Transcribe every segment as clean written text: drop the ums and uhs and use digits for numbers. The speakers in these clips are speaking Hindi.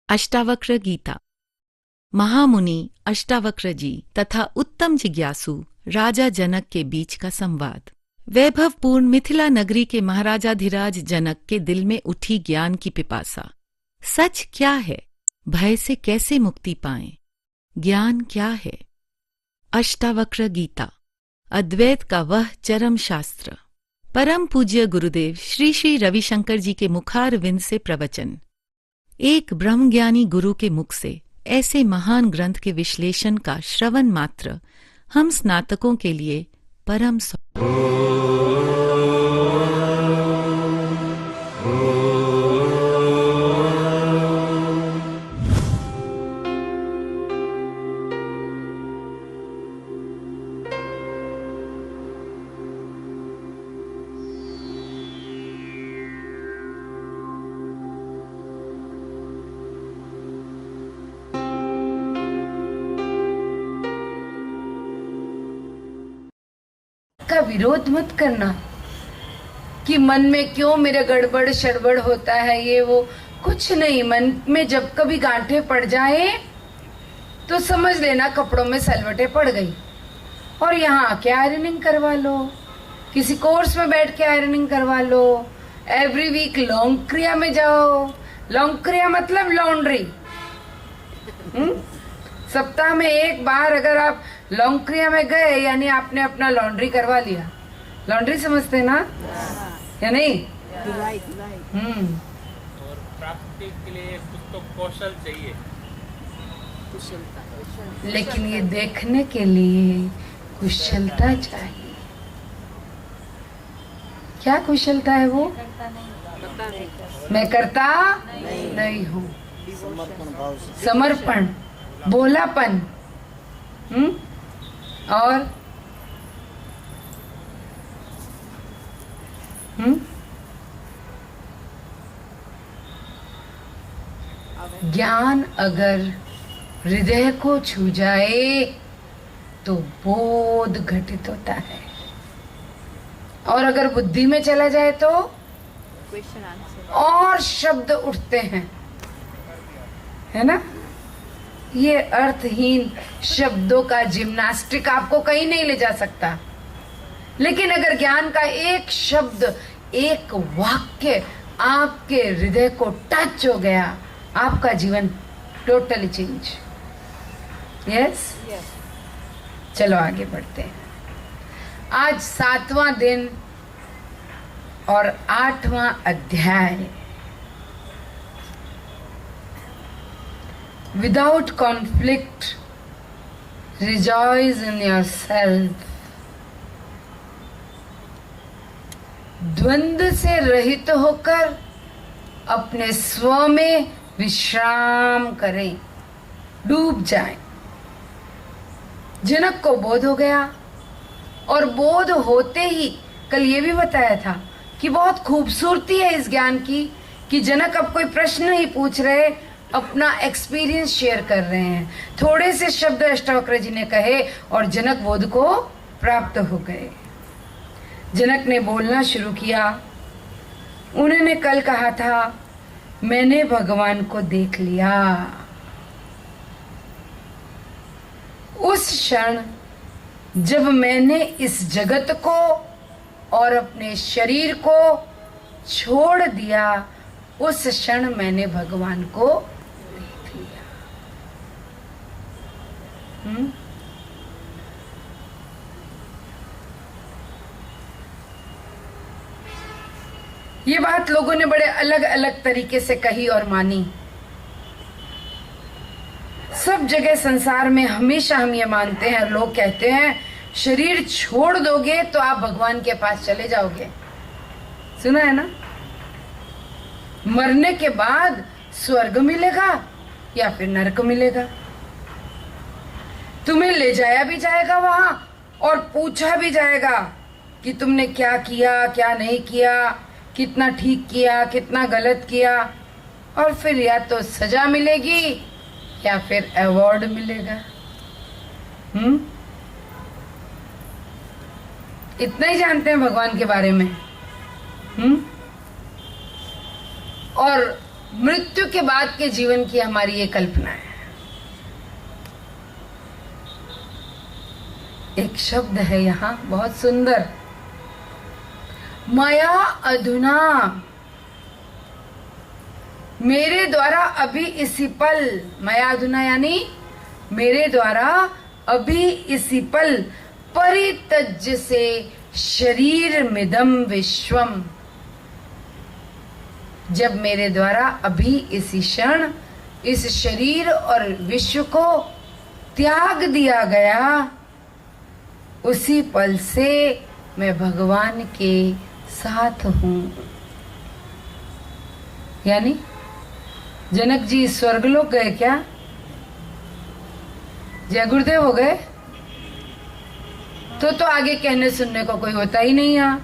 अष्टावक्र गीता। महामुनि अष्टावक्र जी तथा उत्तम जिज्ञासु राजा जनक के बीच का संवाद। वैभवपूर्ण मिथिला नगरी के महाराजाधिराज जनक के दिल में उठी ज्ञान की पिपासा। सच क्या है? भय से कैसे मुक्ति पाएं? ज्ञान क्या है? अष्टावक्र गीता, अद्वैत का वह चरम शास्त्र। परम पूज्य गुरुदेव श्री श्री रविशंकर जी के मुखारविंद से प्रवचन। एक ब्रह्मज्ञानी गुरु के मुख से ऐसे महान ग्रंथ के विश्लेषण का श्रवण मात्र हम स्नातकों के लिए परम का विरोध मत करना कि मन में क्यों मेरा गड़बड़ शड़बड़ होता है, ये वो कुछ नहीं। मन में जब कभी गांठें पड़ जाए तो समझ लेना कपड़ों में सलवटें पड़ गई, और यहाँ आके आयरनिंग करवा लो, किसी कोर्स में बैठ के आयरनिंग करवा लो। एवरी वीक लॉन्ग क्रिया में जाओ। लॉन्ग क्रिया मतलब लॉन्ड्री। सप्ताह में एक बार अगर आप लॉन्ग क्रिया में गए यानी आपने अपना लॉन्ड्री करवा लिया। लॉन्ड्री समझते ना या नहीं? और प्राप्ति के लिए कुछ तो कौशल चाहिए, कुशलता। लेकिन ये देखने के लिए कुशलता चाहिए। क्या कुशलता है वो? मैं करता नहीं हूँ। समर्पण, बोलापन, और ज्ञान अगर हृदय को छू जाए तो बोध घटित होता है, और अगर बुद्धि में चला जाए तो और शब्द उठते हैं, है ना? ये अर्थहीन शब्दों का जिम्नास्टिक आपको कहीं नहीं ले जा सकता। लेकिन अगर ज्ञान का एक शब्द, एक वाक्य आपके हृदय को टच हो गया, आपका जीवन टोटली चेंज। यस? चलो आगे बढ़ते हैं। आज 7वां दिन और 8वां अध्याय। Without conflict, rejoice in yourself. द्वंद्व से रहित होकर अपने स्व में विश्राम करें, डूब जाएं। जनक को बोध हो गया, और बोध होते ही कल ये भी बताया था कि बहुत खूबसूरती है इस ज्ञान की कि जनक अब कोई प्रश्न नहीं पूछ रहे, अपना एक्सपीरियंस शेयर कर रहे हैं। थोड़े से शब्द अष्टावक्र जी ने कहे और जनक बोध को प्राप्त हो गए। जनक ने बोलना शुरू किया। उन्होंने कल कहा था, मैंने भगवान को देख लिया। उस क्षण जब मैंने इस जगत को और अपने शरीर को छोड़ दिया, उस क्षण मैंने भगवान को देख लिया। ये बात लोगों ने बड़े अलग अलग तरीके से कही और मानी। सब जगह संसार में हमेशा हम ये मानते हैं, लोग कहते हैं शरीर छोड़ दोगे तो आप भगवान के पास चले जाओगे। सुना है ना? मरने के बाद स्वर्ग मिलेगा या फिर नरक मिलेगा। तुम्हें ले जाया भी जाएगा वहां और पूछा भी जाएगा कि तुमने क्या किया, क्या नहीं किया, कितना ठीक किया, कितना गलत किया, और फिर या तो सजा मिलेगी या फिर अवार्ड मिलेगा। इतना ही जानते हैं भगवान के बारे में। और मृत्यु के बाद के जीवन की हमारी ये कल्पना है। एक शब्द है यहां बहुत सुंदर, मया अधुना, मेरे द्वारा अभी इसी पल, मया अधुना यानी मेरे द्वारा अभी इसी पल, परित्यज्य से शरीर मिदम विश्वम, जब मेरे द्वारा अभी इसी क्षण इस शरीर और विश्व को त्याग दिया गया, उसी पल से मैं भगवान के साथ हूं। यानी जनक जी स्वर्गलोक गए क्या? जय गुरुदेव हो गए? तो आगे कहने सुनने को कोई होता ही नहीं यहाँ।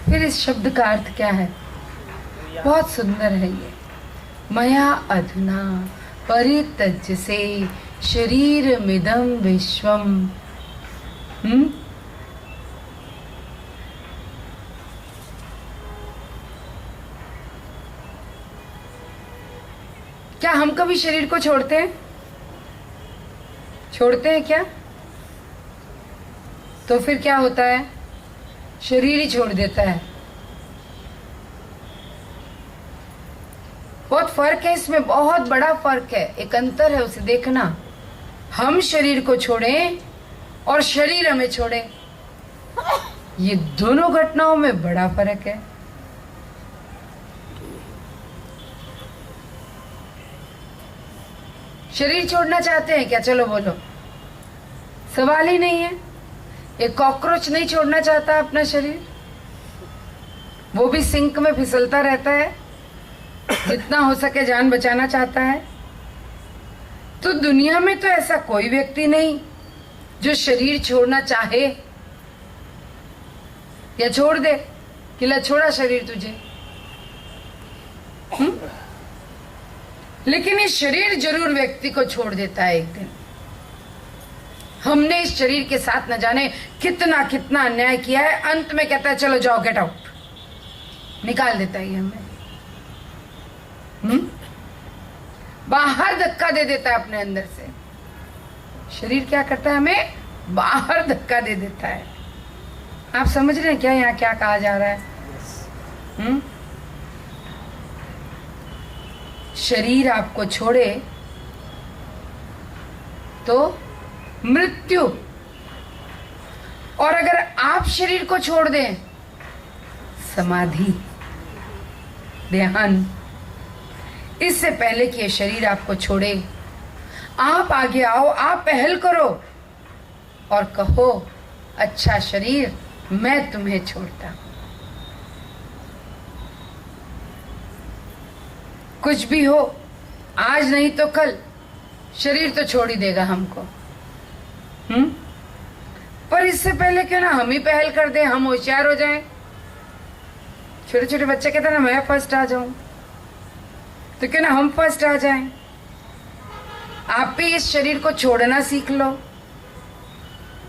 फिर इस शब्द का अर्थ क्या है? बहुत सुंदर है ये, मया अधुना परित्यज्य से शरीर मिदम विश्वम। क्या हम कभी शरीर को छोड़ते हैं? छोड़ते हैं क्या? तो फिर क्या होता है? शरीर ही छोड़ देता है। बहुत फर्क है इसमें, बहुत बड़ा फर्क है, एक अंतर है, उसे देखना। हम शरीर को छोड़ें और शरीर हमें छोड़े, ये दोनों घटनाओं में बड़ा फर्क है। शरीर छोड़ना चाहते हैं क्या? चलो बोलो, सवाल ही नहीं है। एक कॉकरोच नहीं छोड़ना चाहता अपना शरीर, वो भी सिंक में फिसलता रहता है, जितना हो सके जान बचाना चाहता है। तो दुनिया में तो ऐसा कोई व्यक्ति नहीं जो शरीर छोड़ना चाहे या छोड़ दे कि ला छोड़ा शरीर तुझे। लेकिन ये शरीर जरूर व्यक्ति को छोड़ देता है एक दिन। हमने इस शरीर के साथ न जाने कितना कितना अन्याय किया है, अंत में कहता है चलो जाओ गेट आउट, निकाल देता है हमें। बाहर धक्का दे देता है अपने अंदर से। शरीर क्या करता है? हमें बाहर धक्का दे देता है। आप समझ रहे हैं क्या यहाँ क्या कहा जा रहा है? शरीर आपको छोड़े तो मृत्यु, और अगर आप शरीर को छोड़ दें, समाधि, ध्यान। इससे पहले कि ये शरीर आपको छोड़े, आप आगे आओ, आप पहल करो और कहो, अच्छा शरीर मैं तुम्हें छोड़ता हूं। कुछ भी हो, आज नहीं तो कल शरीर तो छोड़ ही देगा हमको। पर इससे पहले क्यों ना हम ही पहल कर दें, हम होशियार हो जाएं। छोटे छोटे बच्चे कहते हैं ना मैं फर्स्ट आ जाऊं, तो क्यों ना हम फर्स्ट आ जाएं। आप भी इस शरीर को छोड़ना सीख लो।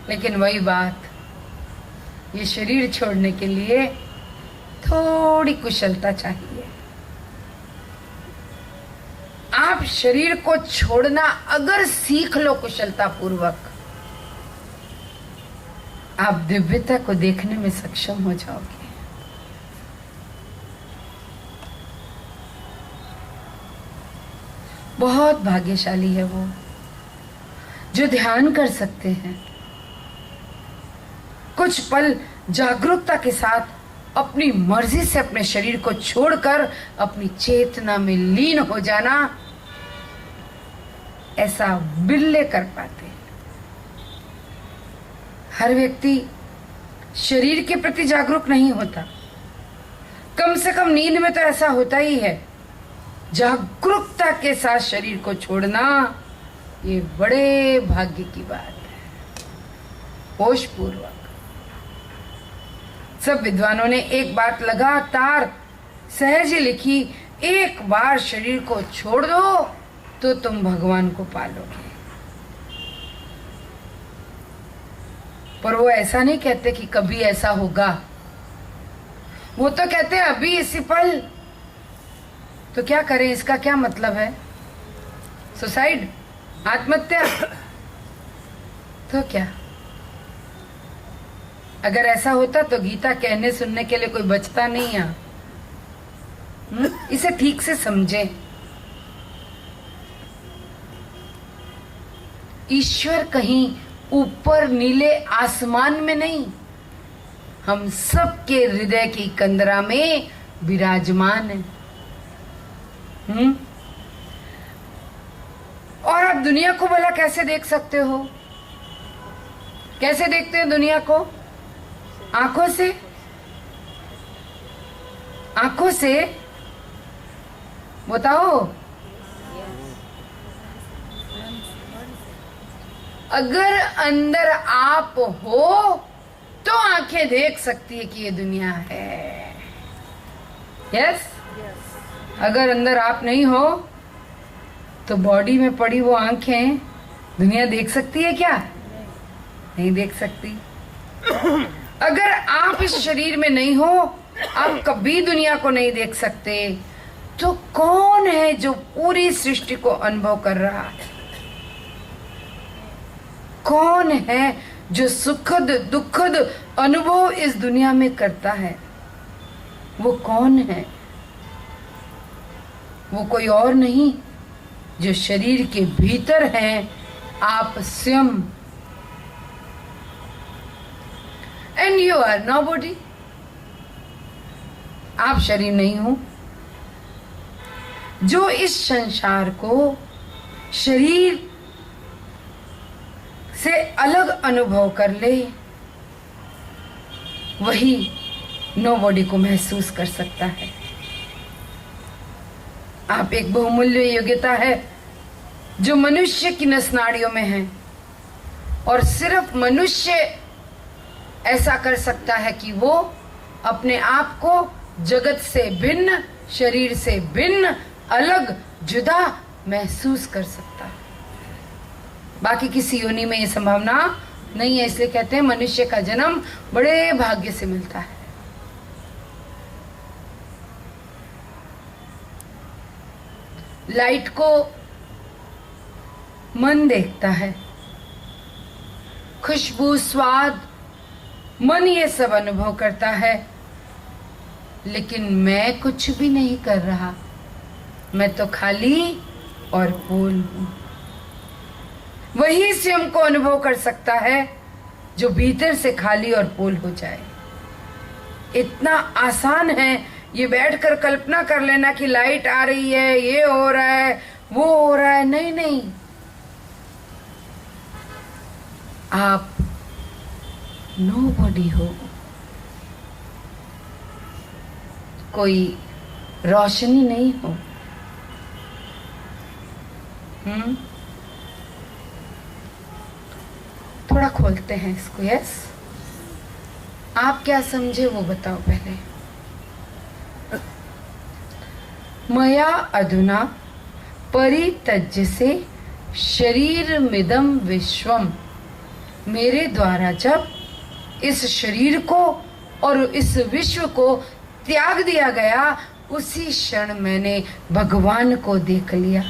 लेकिन वही बात, ये शरीर छोड़ने के लिए थोड़ी कुशलता चाहिए। आप शरीर को छोड़ना अगर सीख लो कुशलता पूर्वक, आप दिव्यता को देखने में सक्षम हो जाओगे। बहुत भाग्यशाली है वो जो ध्यान कर सकते हैं, कुछ पल जागरूकता के साथ अपनी मर्जी से अपने शरीर को छोड़कर अपनी चेतना में लीन हो जाना। ऐसा बिल्ले कर पाते हैं। हर व्यक्ति शरीर के प्रति जागरूक नहीं होता, कम से कम नींद में तो ऐसा होता ही है। जागरूकता के साथ शरीर को छोड़ना ये बड़े भाग्य की बात है। होश पूर्वक सब विद्वानों ने एक बात लगातार सहज ही लिखी, एक बार शरीर को छोड़ दो तो तुम भगवान को पालोगे। पर वो ऐसा नहीं कहते कि कभी ऐसा होगा, वो तो कहते हैं अभी इसी पल। तो क्या करें, इसका क्या मतलब है? सुसाइड, आत्महत्या? तो क्या? अगर ऐसा होता तो गीता कहने सुनने के लिए कोई बचता नहीं है। इसे ठीक से समझें। ईश्वर कहीं ऊपर नीले आसमान में नहीं, हम सबके हृदय की कंदरा में विराजमान है। और आप दुनिया को भला कैसे देख सकते हो? कैसे देखते हो दुनिया को? आंखों से। आंखों से बताओ। अगर अंदर आप हो तो आंखें देख सकती है कि ये दुनिया है। यस? अगर अंदर आप नहीं हो तो बॉडी में पड़ी वो आंखें दुनिया देख सकती है क्या? नहीं देख सकती। अगर आप इस शरीर में नहीं हो, आप कभी दुनिया को नहीं देख सकते। तो कौन है जो पूरी सृष्टि को अनुभव कर रहा है? कौन है जो सुखद दुखद अनुभव इस दुनिया में करता है? वो कौन है? वो कोई और नहीं, जो शरीर के भीतर है आप स्वयं। And you are nobody. आप शरीर नहीं हो। जो इस संसार को शरीर से अलग अनुभव कर ले, वही नोबॉडी को महसूस कर सकता है। आप एक बहुमूल्य योग्यता है जो मनुष्य की नस नाड़ियों में है, और सिर्फ मनुष्य ऐसा कर सकता है कि वो अपने आप को जगत से भिन्न, शरीर से भिन्न, अलग, जुदा महसूस कर सकता है। बाकी किसी योनि में ये संभावना नहीं है। इसलिए कहते हैं मनुष्य का जन्म बड़े भाग्य से मिलता है। लाइट को मन देखता है, खुशबू, स्वाद, मन ये सब अनुभव करता है। लेकिन मैं कुछ भी नहीं कर रहा, मैं तो खाली और पूर्ण हूं। वही स्वयं को अनुभव कर सकता है जो भीतर से खाली और पूर्ण हो जाए। इतना आसान है ये बैठकर कल्पना कर लेना कि लाइट आ रही है, ये हो रहा है, वो हो रहा है। नहीं नहीं, आप नोबॉडी हो। कोई रोशनी नहीं हो। थोड़ा खोलते हैं इसको। यस, आप क्या समझे वो बताओ पहले। मया अधुना परित्यज्य से शरीर मिदम विश्वम। मेरे द्वारा जब इस शरीर को और इस विश्व को त्याग दिया गया, उसी क्षण मैंने भगवान को देख लिया।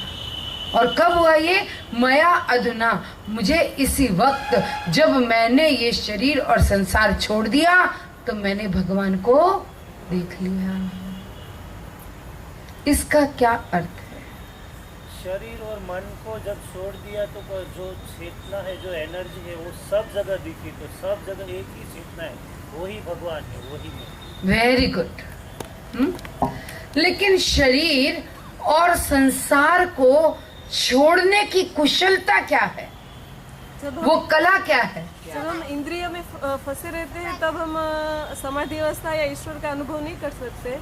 और कब हुआ ये? मया अधुना, मुझे इसी वक्त जब मैंने ये शरीर और संसार छोड़ दिया तो मैंने भगवान को देख लिया। इसका क्या अर्थ है? शरीर और मन को जब छोड़ दिया तो जो चेतना है, जो एनर्जी है, वो सब जगह दिखी। तो सब जगह एक ही चेतना है, वही भगवान है, वही मैं। Very good. लेकिन शरीर और संसार को छोड़ने की कुशलता क्या है? वो कला क्या है? जब हम इंद्रिय में फंसे रहते हैं तब हम समाधि अवस्था या ईश्वर का अनुभव नहीं कर सकते।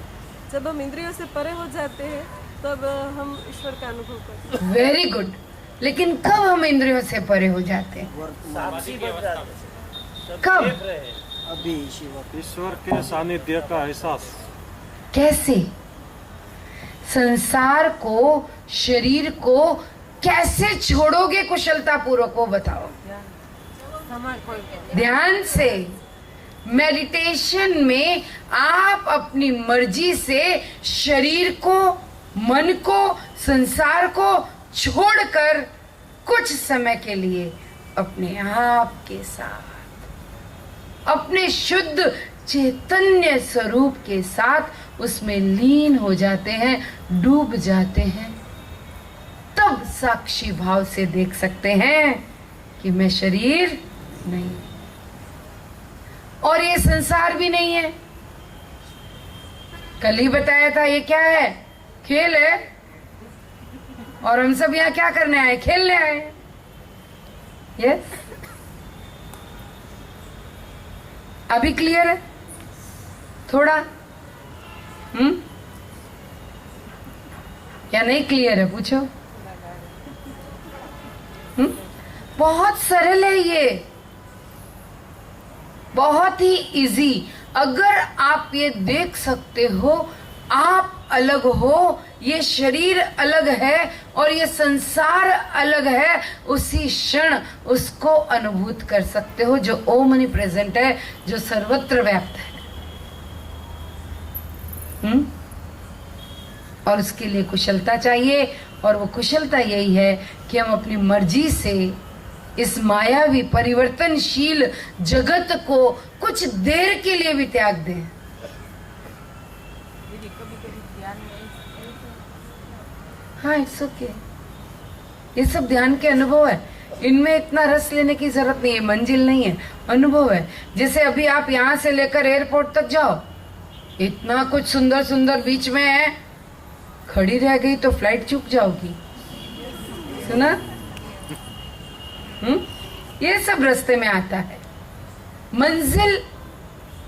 जब हम इंद्रियों से परे हो जाते हैं तब हम ईश्वर का अनुभव करते हैं। Very good. लेकिन कब हम इंद्रियों से परे हो जाते हैं? साक्षी बन जाते हैं। कब? देख रहे हैं। अभी ईश्वर के सानिध्य का एहसास। कैसे? संसार को, शरीर को कैसे छोड़ोगे कुशलता पूर्वक, वो बताओ। ध्यान से मेडिटेशन में आप अपनी मर्जी से शरीर को, मन को, संसार को छोड़कर कुछ समय के लिए अपने आप के साथ, अपने शुद्ध चैतन्य स्वरूप के साथ उसमें लीन हो जाते हैं, डूब जाते हैं। तब साक्षी भाव से देख सकते हैं कि मैं शरीर नहीं और ये संसार भी नहीं है। कल ही बताया था ये क्या है, खेल है, और हम सब यहाँ क्या करने आए, खेलने आए। यस, अभी क्लियर है थोड़ा? या नहीं क्लियर है, पूछो। बहुत सरल है ये, बहुत ही इजी। अगर आप ये देख सकते हो, आप अलग हो, ये शरीर अलग है और ये संसार अलग है, उसी क्षण उसको अनुभूत कर सकते हो, जो ओम मनी प्रेजेंट है, जो सर्वत्र व्याप्त है। और उसके लिए कुशलता चाहिए, और वो कुशलता यही है कि हम अपनी मर्जी से इस मायावी परिवर्तनशील जगत को कुछ देर के लिए भी त्याग दें। हाँ, इट्स ओके। ये सब ध्यान के अनुभव है, इनमें इतना रस लेने की जरूरत नहीं है, मंजिल नहीं है, अनुभव है। जैसे अभी आप यहाँ से लेकर एयरपोर्ट तक जाओ, इतना कुछ सुंदर सुंदर बीच में है, खड़ी रह गई तो फ्लाइट चूक जाओगी। सुना? ये सब रास्ते में आता है। मंजिल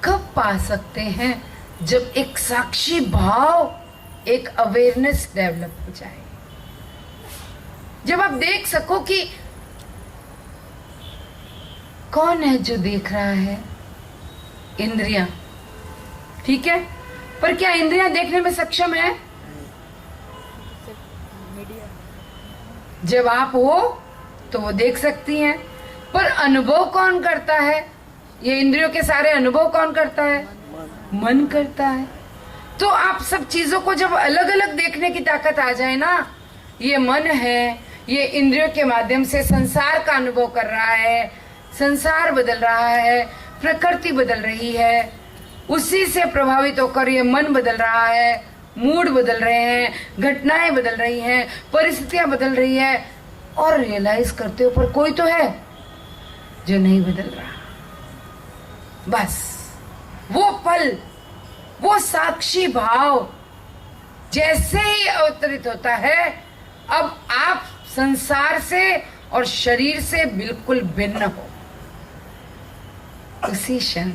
कब पा सकते हैं? जब एक साक्षी भाव, एक अवेयरनेस डेवलप हो जाए, जब आप देख सको कि कौन है जो देख रहा है। इंद्रियां, ठीक है, पर क्या इंद्रियां देखने में सक्षम है? जब आप हो तो वो देख सकती हैं, पर अनुभव कौन करता है? ये इंद्रियों के सारे अनुभव कौन करता है? मन करता है। तो आप सब चीजों को जब अलग अलग देखने की ताकत आ जाए ना, ये मन है, ये इंद्रियों के माध्यम से संसार का अनुभव कर रहा है, संसार बदल रहा है, प्रकृति बदल रही है, उसी से प्रभावित होकर ये मन बदल रहा है, मूड बदल रहे हैं, घटनाएं बदल रही हैं, परिस्थितियां बदल रही है, और रियलाइज करते हो पर कोई तो है जो नहीं बदल रहा। बस वो पल, वो साक्षी भाव जैसे ही अवतरित होता है, अब आप संसार से और शरीर से बिल्कुल भिन्न हो। उसी क्षण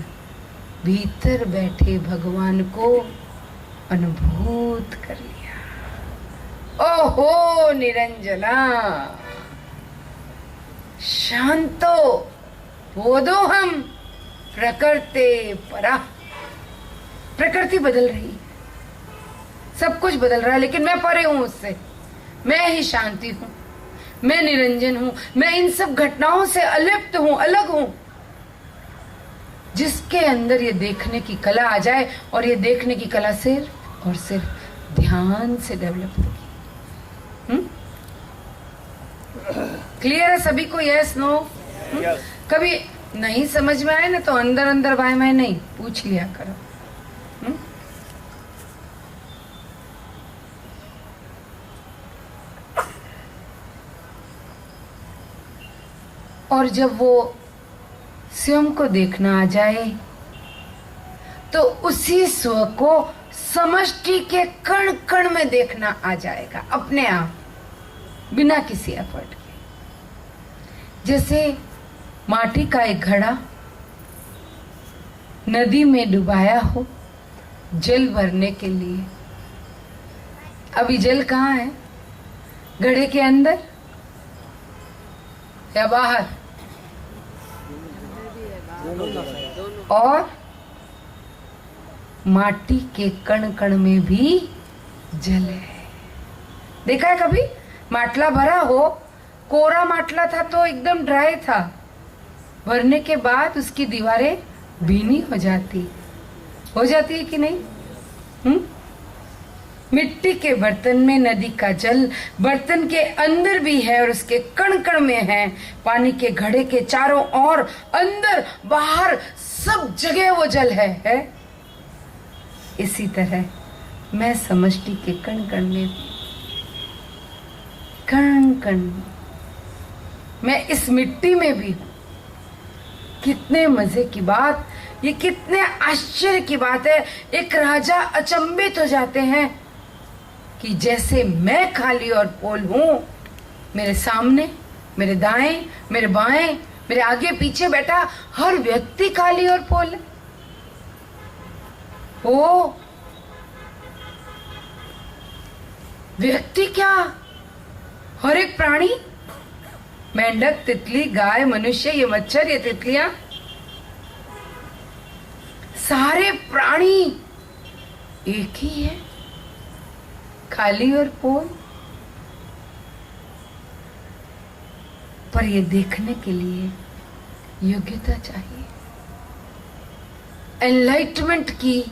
भीतर बैठे भगवान को अनुभूत कर लिया। ओहो निरंजना शांतो बोधोहम प्रकृते परा। प्रकृति बदल रही है, सब कुछ बदल रहा है, लेकिन मैं परे हूं उससे। मैं ही शांति हूं, मैं निरंजन हूं, मैं इन सब घटनाओं से अलिप्त हूं, अलग हूं। जिसके अंदर ये देखने की कला आ जाए, और ये देखने की कला सिर्फ और सिर्फ ध्यान से डेवलप होगी। क्लियर है सभी को? Yes no? कभी नहीं समझ में आए ना तो अंदर अंदर बाय मैं नहीं पूछ लिया करो। और जब वो स्वयं को देखना आ जाए, तो उसी स्व को समष्टि के कण कण में देखना आ जाएगा, अपने आप, बिना किसी एफर्ट के। जैसे माटी का एक घड़ा नदी में डुबाया हो जल भरने के लिए। अभी जल कहाँ है? घड़े के अंदर या बाहर? और माटी के कण कण में भी जल है। देखा है कभी? माटला भरा हो, कोरा माटला था तो एकदम ड्राई था, भरने के बाद उसकी दीवारें भीनी हो जाती है कि नहीं? मिट्टी के बर्तन में नदी का जल बर्तन के अंदर भी है और उसके कण कण में है। पानी के घड़े के चारों ओर, अंदर बाहर सब जगह वो जल है? इसी तरह मैं समष्टि के कण कण में, कण कण में, मैं इस मिट्टी में भी हूं। कितने मजे की बात, ये कितने आश्चर्य की बात है। एक राजा अचंभित हो जाते हैं कि जैसे मैं खाली और पोल हूं, मेरे सामने, मेरे दाएं, मेरे बाएं, मेरे आगे पीछे बैठा हर व्यक्ति खाली और पोल है। ओ व्यक्ति क्या, हर एक प्राणी, मेंढक, तितली, गाय, मनुष्य, ये मच्छर, ये तितलियां, सारे प्राणी एक ही है, खाली और पोल। पर ये देखने के लिए योग्यता चाहिए, एनलाइटमेंट की।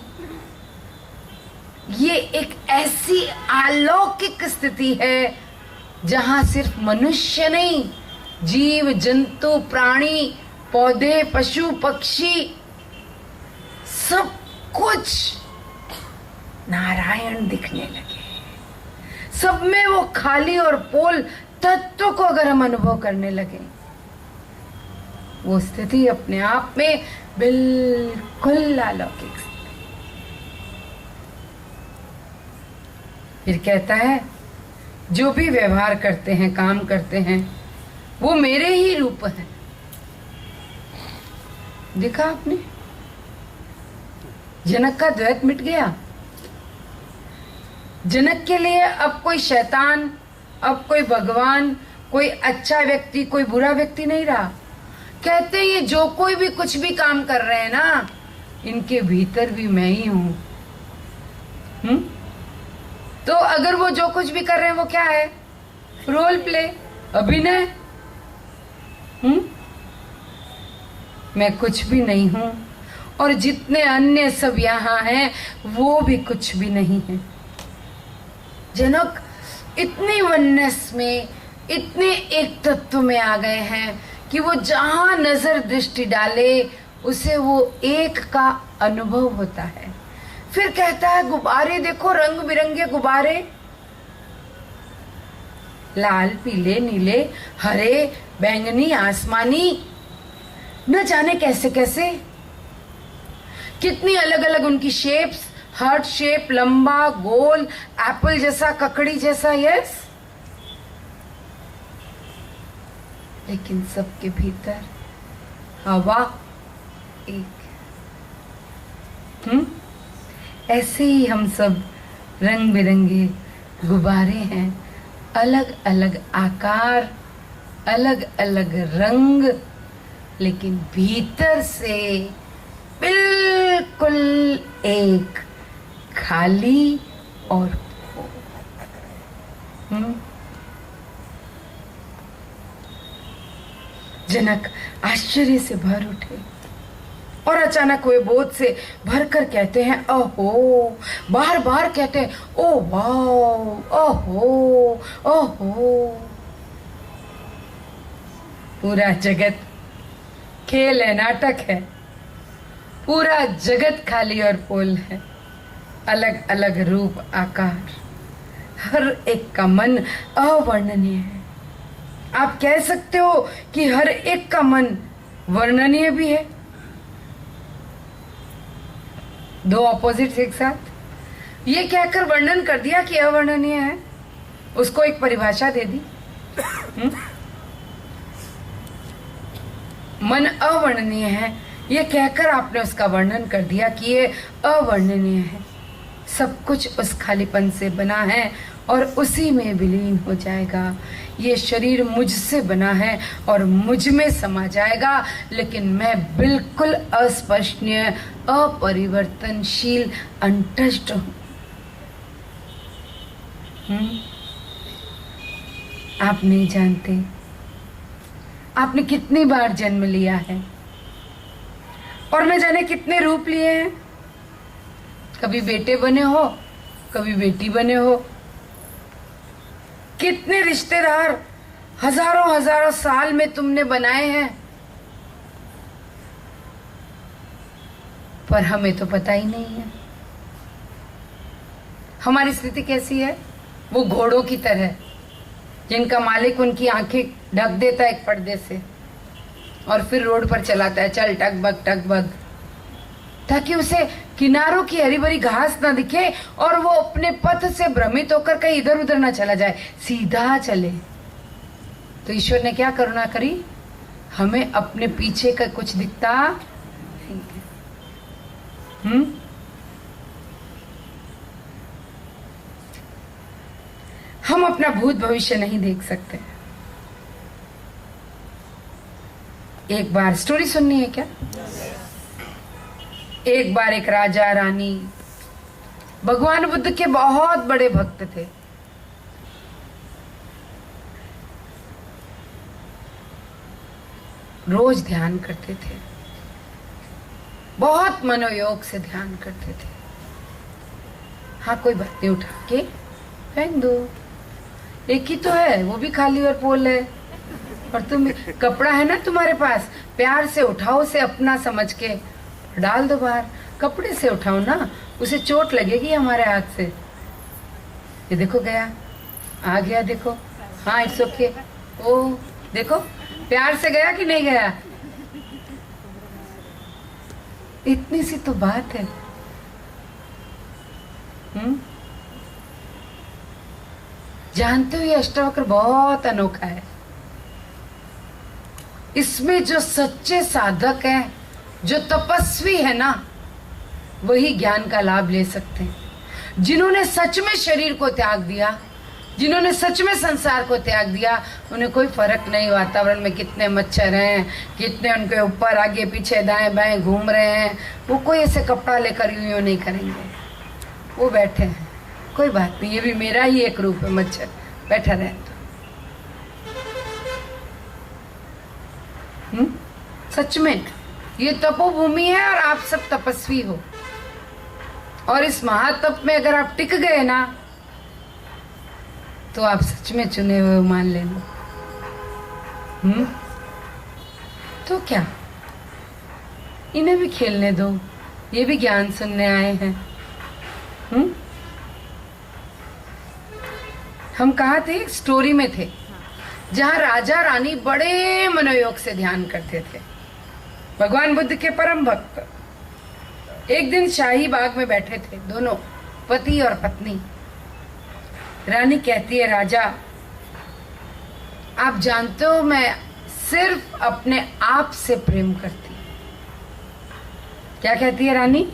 ये एक ऐसी अलौकिक स्थिति है जहां सिर्फ मनुष्य नहीं, जीव जंतु, प्राणी, पौधे, पशु, पक्षी, सब कुछ नारायण दिखने लगे। सब में वो खाली और पोल तत्व को अगर हम अनुभव करने लगे, वो स्थिति अपने आप में बिल्कुल अलौकिक। फिर कहता है, जो भी व्यवहार करते हैं, काम करते हैं, वो मेरे ही रूप है। देखा आपने, जनक का द्वैत मिट गया। जनक के लिए अब कोई शैतान, अब कोई भगवान, कोई अच्छा व्यक्ति, कोई बुरा व्यक्ति नहीं रहा। कहते हैं ये जो कोई भी कुछ भी काम कर रहे हैं ना, इनके भीतर भी मैं ही हूं। तो अगर वो जो कुछ भी कर रहे हैं वो क्या है? रोल प्ले, अभिनय। मैं कुछ भी नहीं हूं और जितने अन्य सब यहाँ हैं वो भी कुछ भी नहीं है। जनक इतनी वननेस में, इतने एक तत्व में आ गए हैं कि वो जहां नजर दृष्टि डाले उसे वो एक का अनुभव होता है। फिर कहता है, गुब्बारे देखो, रंग बिरंगे गुब्बारे, लाल, पीले, नीले, हरे, बैंगनी, आसमानी, न जाने कैसे कैसे, कितनी अलग अलग उनकी शेप्स, हार्ट शेप, लंबा, गोल, एप्पल जैसा, ककड़ी जैसा, यस। लेकिन सबके भीतर हवा एक। ऐसे ही हम सब रंग बिरंगे गुब्बारे हैं, अलग अलग आकार, अलग अलग रंग, लेकिन भीतर से बिल्कुल एक, खाली और जनक आश्चर्य से भर उठे और अचानक वे बोध से भरकर कहते हैं, ओहो, बार बार कहते हैं, ओ वाओ, ओहो, ओहो। पूरा जगत खेल है, नाटक है, पूरा जगत खाली और पोल है, अलग अलग रूप, आकार, हर एक का मन अवर्णनीय है। आप कह सकते हो कि हर एक का मन वर्णनीय भी है। दो ऑपोजिट्स एक साथ, ये कहकर वर्णन कर दिया कि अवर्णनीय है, उसको एक परिभाषा दे दी। मन अवर्णनीय है, ये कहकर आपने उसका वर्णन कर दिया कि ये अवर्णनीय है। सब कुछ उस खालीपन से बना है और उसी में विलीन हो जाएगा। ये शरीर मुझसे बना है और मुझ में समा जाएगा, लेकिन मैं बिल्कुल अस्पर्शनीय, अपरिवर्तनशील, अनटच्ड हूं। आप नहीं जानते आपने कितनी बार जन्म लिया है और न जाने कितने रूप लिए हैं। कभी बेटे बने हो, कभी बेटी बने हो। कितने रिश्तेदार हजारों हजारों साल में तुमने बनाए हैं, पर हमें तो पता ही नहीं है। हमारी स्थिति कैसी है? वो घोड़ों की तरह जिनका मालिक उनकी आंखें ढक देता है एक पर्दे से और फिर रोड पर चलाता है, चल टक बग, ताकि उसे किनारों की हरी भरी घास ना दिखे और वो अपने पथ से भ्रमित होकर कहीं इधर उधर ना चला जाए, सीधा चले। तो ईश्वर ने क्या करुणा करी, हमें अपने पीछे का कुछ दिखता नहीं। हम अपना भूत भविष्य नहीं देख सकते। एक बार स्टोरी सुननी है क्या? एक बार एक राजा रानी भगवान बुद्ध के बहुत बड़े भक्त थे। रोज ध्यान करते थे, बहुत मनोयोग से ध्यान करते थे। हाँ, कोई बात नहीं, उठा के फेंक दो, एक ही तो है, वो भी खाली और पोल है। और तुम, कपड़ा है ना तुम्हारे पास, प्यार से उठाओ उसे, अपना समझ के डाल दो बाहर। कपड़े से उठाओ ना, उसे चोट लगेगी हमारे हाथ से। ये देखो गया, आ गया, देखो, हाँ इट्स ओके। ओ देखो, प्यार से गया कि नहीं गया? इतनी सी तो बात है। जानते हो ये अष्टावक्र बहुत अनोखा है। इसमें जो सच्चे साधक हैं, जो तपस्वी है ना, वही ज्ञान का लाभ ले सकते हैं। जिन्होंने सच में शरीर को त्याग दिया, जिन्होंने सच में संसार को त्याग दिया, उन्हें कोई फर्क नहीं वातावरण में कितने मच्छर हैं, कितने उनके ऊपर आगे पीछे दाएं बाएं घूम रहे हैं। वो कोई ऐसे कपड़ा लेकर यूं नहीं करेंगे। वो बैठे हैं, कोई बात नहीं, ये भी मेरा ही एक रूप है, मच्छर बैठा रहे तो। सच में ये तपोभूमि है और आप सब तपस्वी हो। और इस महातप में अगर आप टिक गए ना, तो आप सच में चुने हुए मान लेना। तो क्या, इन्हें भी खेलने दो, ये भी ज्ञान सुनने आए हैं। हम कहाँ थे? एक स्टोरी में थे, जहाँ राजा रानी बड़े मनोयोग से ध्यान करते थे। भगवान बुद्ध के परम भक्त एक दिन शाही बाग में बैठे थे, दोनों पति और पत्नी। रानी कहती है, राजा आप जानते हो मैं सिर्फ अपने आप से प्रेम करती हूँ। क्या कहती है रानी?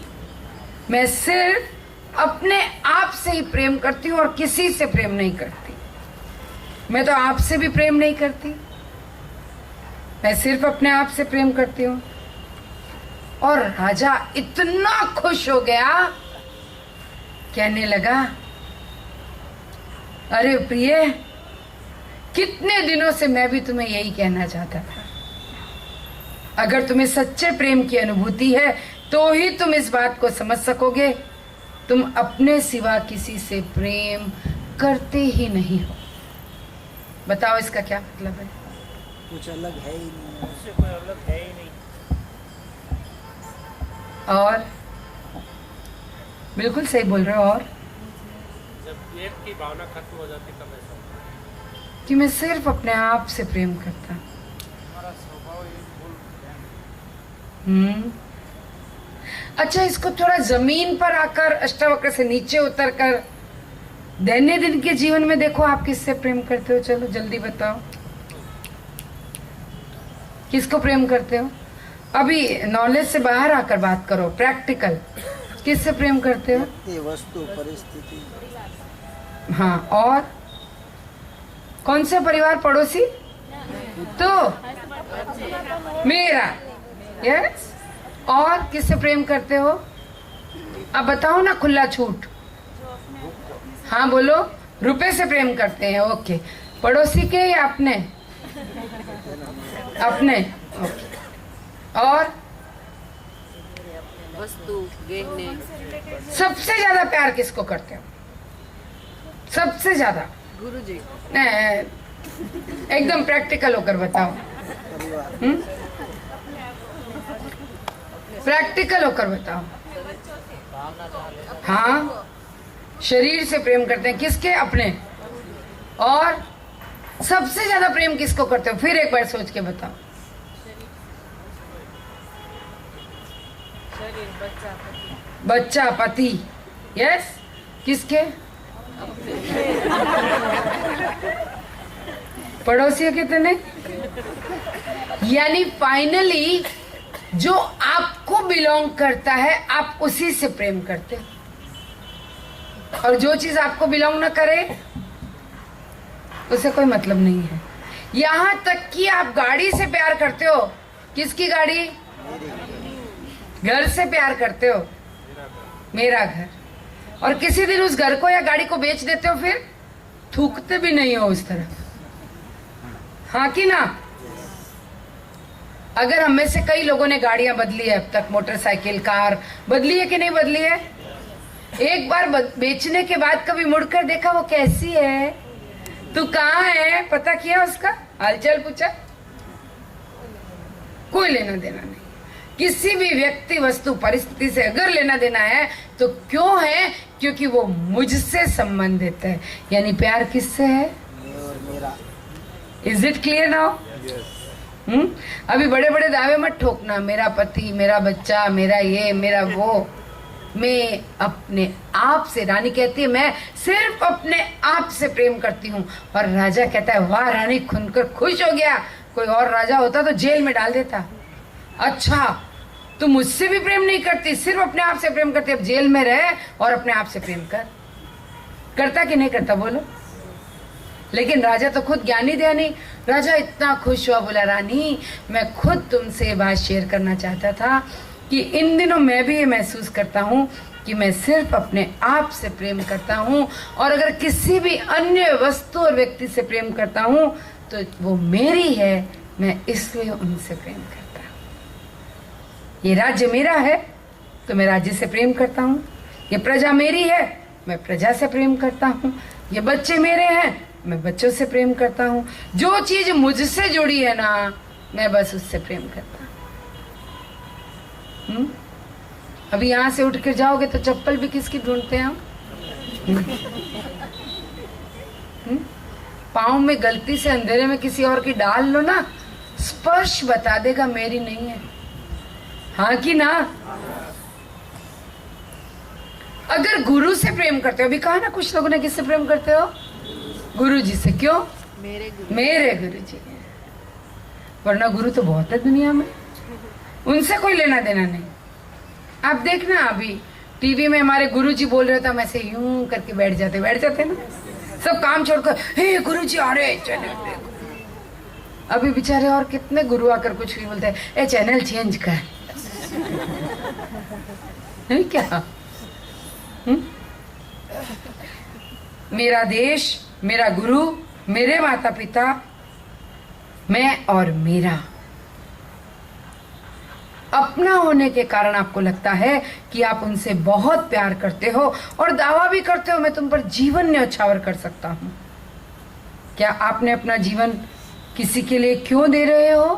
मैं सिर्फ अपने आप से ही प्रेम करती हूँ और किसी से प्रेम नहीं करती। मैं तो आपसे भी प्रेम नहीं करती, मैं सिर्फ अपने आप से प्रेम करती हूँ। और राजा इतना खुश हो गया, कहने लगा, अरे प्रिय, कितने दिनों से मैं भी तुम्हें यही कहना चाहता था। अगर तुम्हें सच्चे प्रेम की अनुभूति है तो ही तुम इस बात को समझ सकोगे, तुम अपने सिवा किसी से प्रेम करते ही नहीं हो। बताओ इसका क्या मतलब है? कुछ अलग है ही नहीं, उससे कोई अलग है ही नहीं। और बिल्कुल सही बोल रहे हो। और जब एक की भावना खत्म हो जाती तब ऐसा होता है कि मैं सिर्फ अपने आप से प्रेम करता। हमारा स्वभाव ये अच्छा, इसको थोड़ा जमीन पर आकर, अष्टावक्र से नीचे उतरकर दैनिक दिन के जीवन में देखो, आप किससे प्रेम करते हो? चलो जल्दी बताओ, किसको प्रेम करते हो? अभी नॉलेज से बाहर आकर बात करो, प्रैक्टिकल। किससे प्रेम करते हो? ये वस्तु, परिस्थिति। हाँ, और कौन से परिवार? पड़ोसी? तो मेरा, यस। और किससे प्रेम करते हो? अब बताओ ना, खुला छूट। हाँ बोलो। रुपए से प्रेम करते हैं, ओके। पड़ोसी के या अपने? अपने और वस्तु गहने सबसे ज्यादा प्यार किसको करते हो? सबसे ज्यादा? गुरुजी नहीं, एकदम प्रैक्टिकल होकर बताओ। प्रैक्टिकल होकर बताओ। हाँ, शरीर से प्रेम करते हैं किसके? अपने। और सबसे ज्यादा प्रेम किसको करते हो? फिर एक बार सोच के बताओ। बच्चा, पति। यस, किसके? पड़ोसियों के तो नहीं। यानी फाइनली जो आपको बिलोंग करता है आप उसी से प्रेम करते हो, और जो चीज आपको बिलोंग न करे उसे कोई मतलब नहीं है। यहां तक कि आप गाड़ी से प्यार करते हो। किसकी गाड़ी? घर से प्यार करते हो, मेरा घर। और किसी दिन उस घर को या गाड़ी को बेच देते हो, फिर थूकते भी नहीं हो उस तरफ। हाँ कि ना? अगर हम में से कई लोगों ने गाड़ियां बदली है अब तक, मोटरसाइकिल, कार बदली है कि नहीं बदली है? एक बार बेचने के बाद कभी मुड़कर देखा वो कैसी है, तू कहाँ है, पता किया उसका, हालचाल पूछा? कोई लेना देना नहीं। किसी भी व्यक्ति, वस्तु, परिस्थिति से अगर लेना देना है तो क्यों है? क्योंकि वो मुझसे संबंधित है। यानी प्यार किससे है? Is it clear now? अभी बड़े बड़े दावे मत ठोकना, मेरा पति, मेरा बच्चा, मेरा ये, मेरा वो। मैं अपने आप से, रानी कहती है मैं सिर्फ अपने आप से प्रेम करती हूँ। और राजा कहता है वाह रानी, खुनकर खुश हो गया। कोई और राजा होता तो जेल में डाल देता। अच्छा, तू मुझसे भी प्रेम नहीं करती, सिर्फ अपने आप से प्रेम करती, अब जेल में रहे और अपने आप से प्रेम कर। करता कि नहीं करता बोलो? लेकिन राजा तो खुद ज्ञानी ध्यानी। राजा इतना खुश हुआ, बोला रानी मैं खुद तुमसे ये बात शेयर करना चाहता था कि इन दिनों मैं भी ये महसूस करता हूँ कि मैं सिर्फ अपने आप से प्रेम करता हूँ, और अगर किसी भी अन्य वस्तु और व्यक्ति से प्रेम करता हूँ तो वो मेरी है, मैं इसलिए उनसे प्रेम करता हूँ। ये राज्य मेरा है तो मैं राज्य से प्रेम करता हूँ। ये प्रजा मेरी है, मैं प्रजा से प्रेम करता हूँ। ये बच्चे मेरे हैं, मैं बच्चों से प्रेम करता हूँ। जो चीज मुझसे जुड़ी है ना, मैं बस उससे प्रेम करता हूँ। अभी यहाँ से उठ कर जाओगे तो चप्पल भी किसकी ढूंढते हैं हम? पाँव में गलती से अंधेरे में किसी और की डाल लो ना, स्पर्श बता देगा मेरी नहीं है। हाँ कि ना? अगर गुरु से प्रेम करते हो, अभी कहा ना कुछ लोगों ने किससे प्रेम करते हो? गुरु जी से। क्यों? मेरे गुरु जी। वरना गुरु तो बहुत है दुनिया में, उनसे कोई लेना देना नहीं। आप देखना अभी टीवी में हमारे गुरु जी बोल रहे थे, हम ऐसे यूं करके बैठ जाते ना, सब काम छोड़कर हे गुरु जी आ रहे चैनल देखो। अभी बेचारे और कितने गुरु आकर कुछ भी बोलते हैं, ए चैनल चेंज कर। नहीं क्या? मेरा देश, मेरा गुरु, मेरे माता पिता, मैं और मेरा। अपना होने के कारण आपको लगता है कि आप उनसे बहुत प्यार करते हो और दावा भी करते हो मैं तुम पर जीवन न्यौछावर कर सकता हूं। क्या आपने अपना जीवन किसी के लिए क्यों दे रहे हो?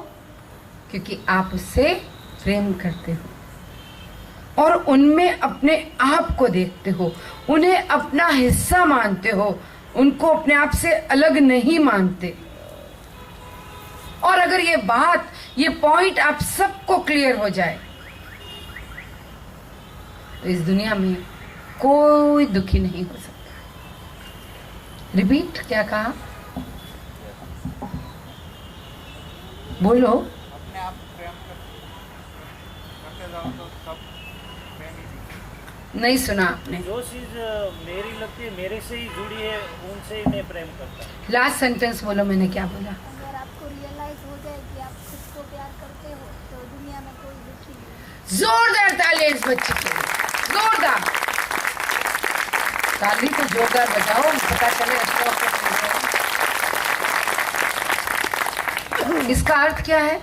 क्योंकि आप उससे प्रेम करते हो और उनमें अपने आप को देखते हो, उन्हें अपना हिस्सा मानते हो, उनको अपने आप से अलग नहीं मानते। और अगर ये बात, ये पॉइंट आप सबको क्लियर हो जाए तो इस दुनिया में कोई दुखी नहीं हो सकता। रिपीट, क्या कहा? बोलो। अपने आप प्रेम करते जाओ तो सब प्रेम ही। नहीं सुना आपने? जो चीज मेरी लगती है, मेरे से ही जुड़ी है, उनसे ही मैं प्रेम करता हूँ। लास्ट सेंटेंस बोलो, मैंने क्या बोला? अगर आपको रियलाइज हो जाए कि आप खुद को प्यार करते हो तो दुनिया में कोई दुखी नहीं। जोरदार ताली इस बच्चे के लिए, जोरदार ताली तो जोरदार बजाओ, पता चले। इसका अर्थ क्या है?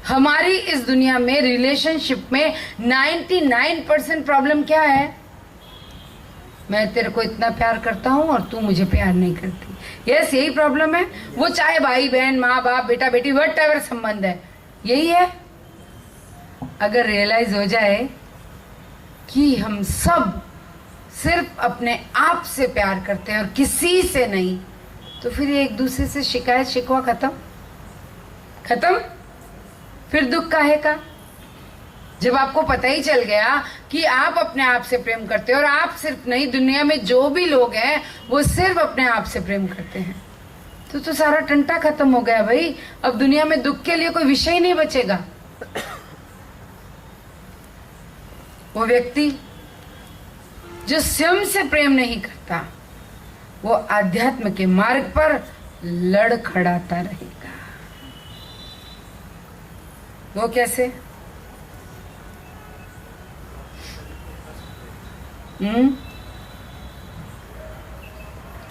हमारी इस दुनिया में रिलेशनशिप में 99% प्रॉब्लम क्या है? मैं तेरे को इतना प्यार करता हूं और तू मुझे प्यार नहीं करती। यस, यही प्रॉब्लम है। वो चाहे भाई बहन, माँ बाप, बेटा बेटी, वट एवर संबंध है, यही है। अगर रियलाइज हो जाए कि हम सब सिर्फ अपने आप से प्यार करते हैं और किसी से नहीं, तो फिर एक दूसरे से शिकायत शिकवा खत्म। फिर दुख काहे का? जब आपको पता ही चल गया कि आप अपने आप से प्रेम करते हो और आप सिर्फ नहीं, दुनिया में जो भी लोग हैं वो सिर्फ अपने आप से प्रेम करते हैं, तो सारा टंटा खत्म हो गया भाई। अब दुनिया में दुख के लिए कोई विषय ही नहीं बचेगा। वो व्यक्ति जो स्वयं से प्रेम नहीं करता, वो आध्यात्म के मार्ग पर लड़खड़ाता रहेगा। वो कैसे?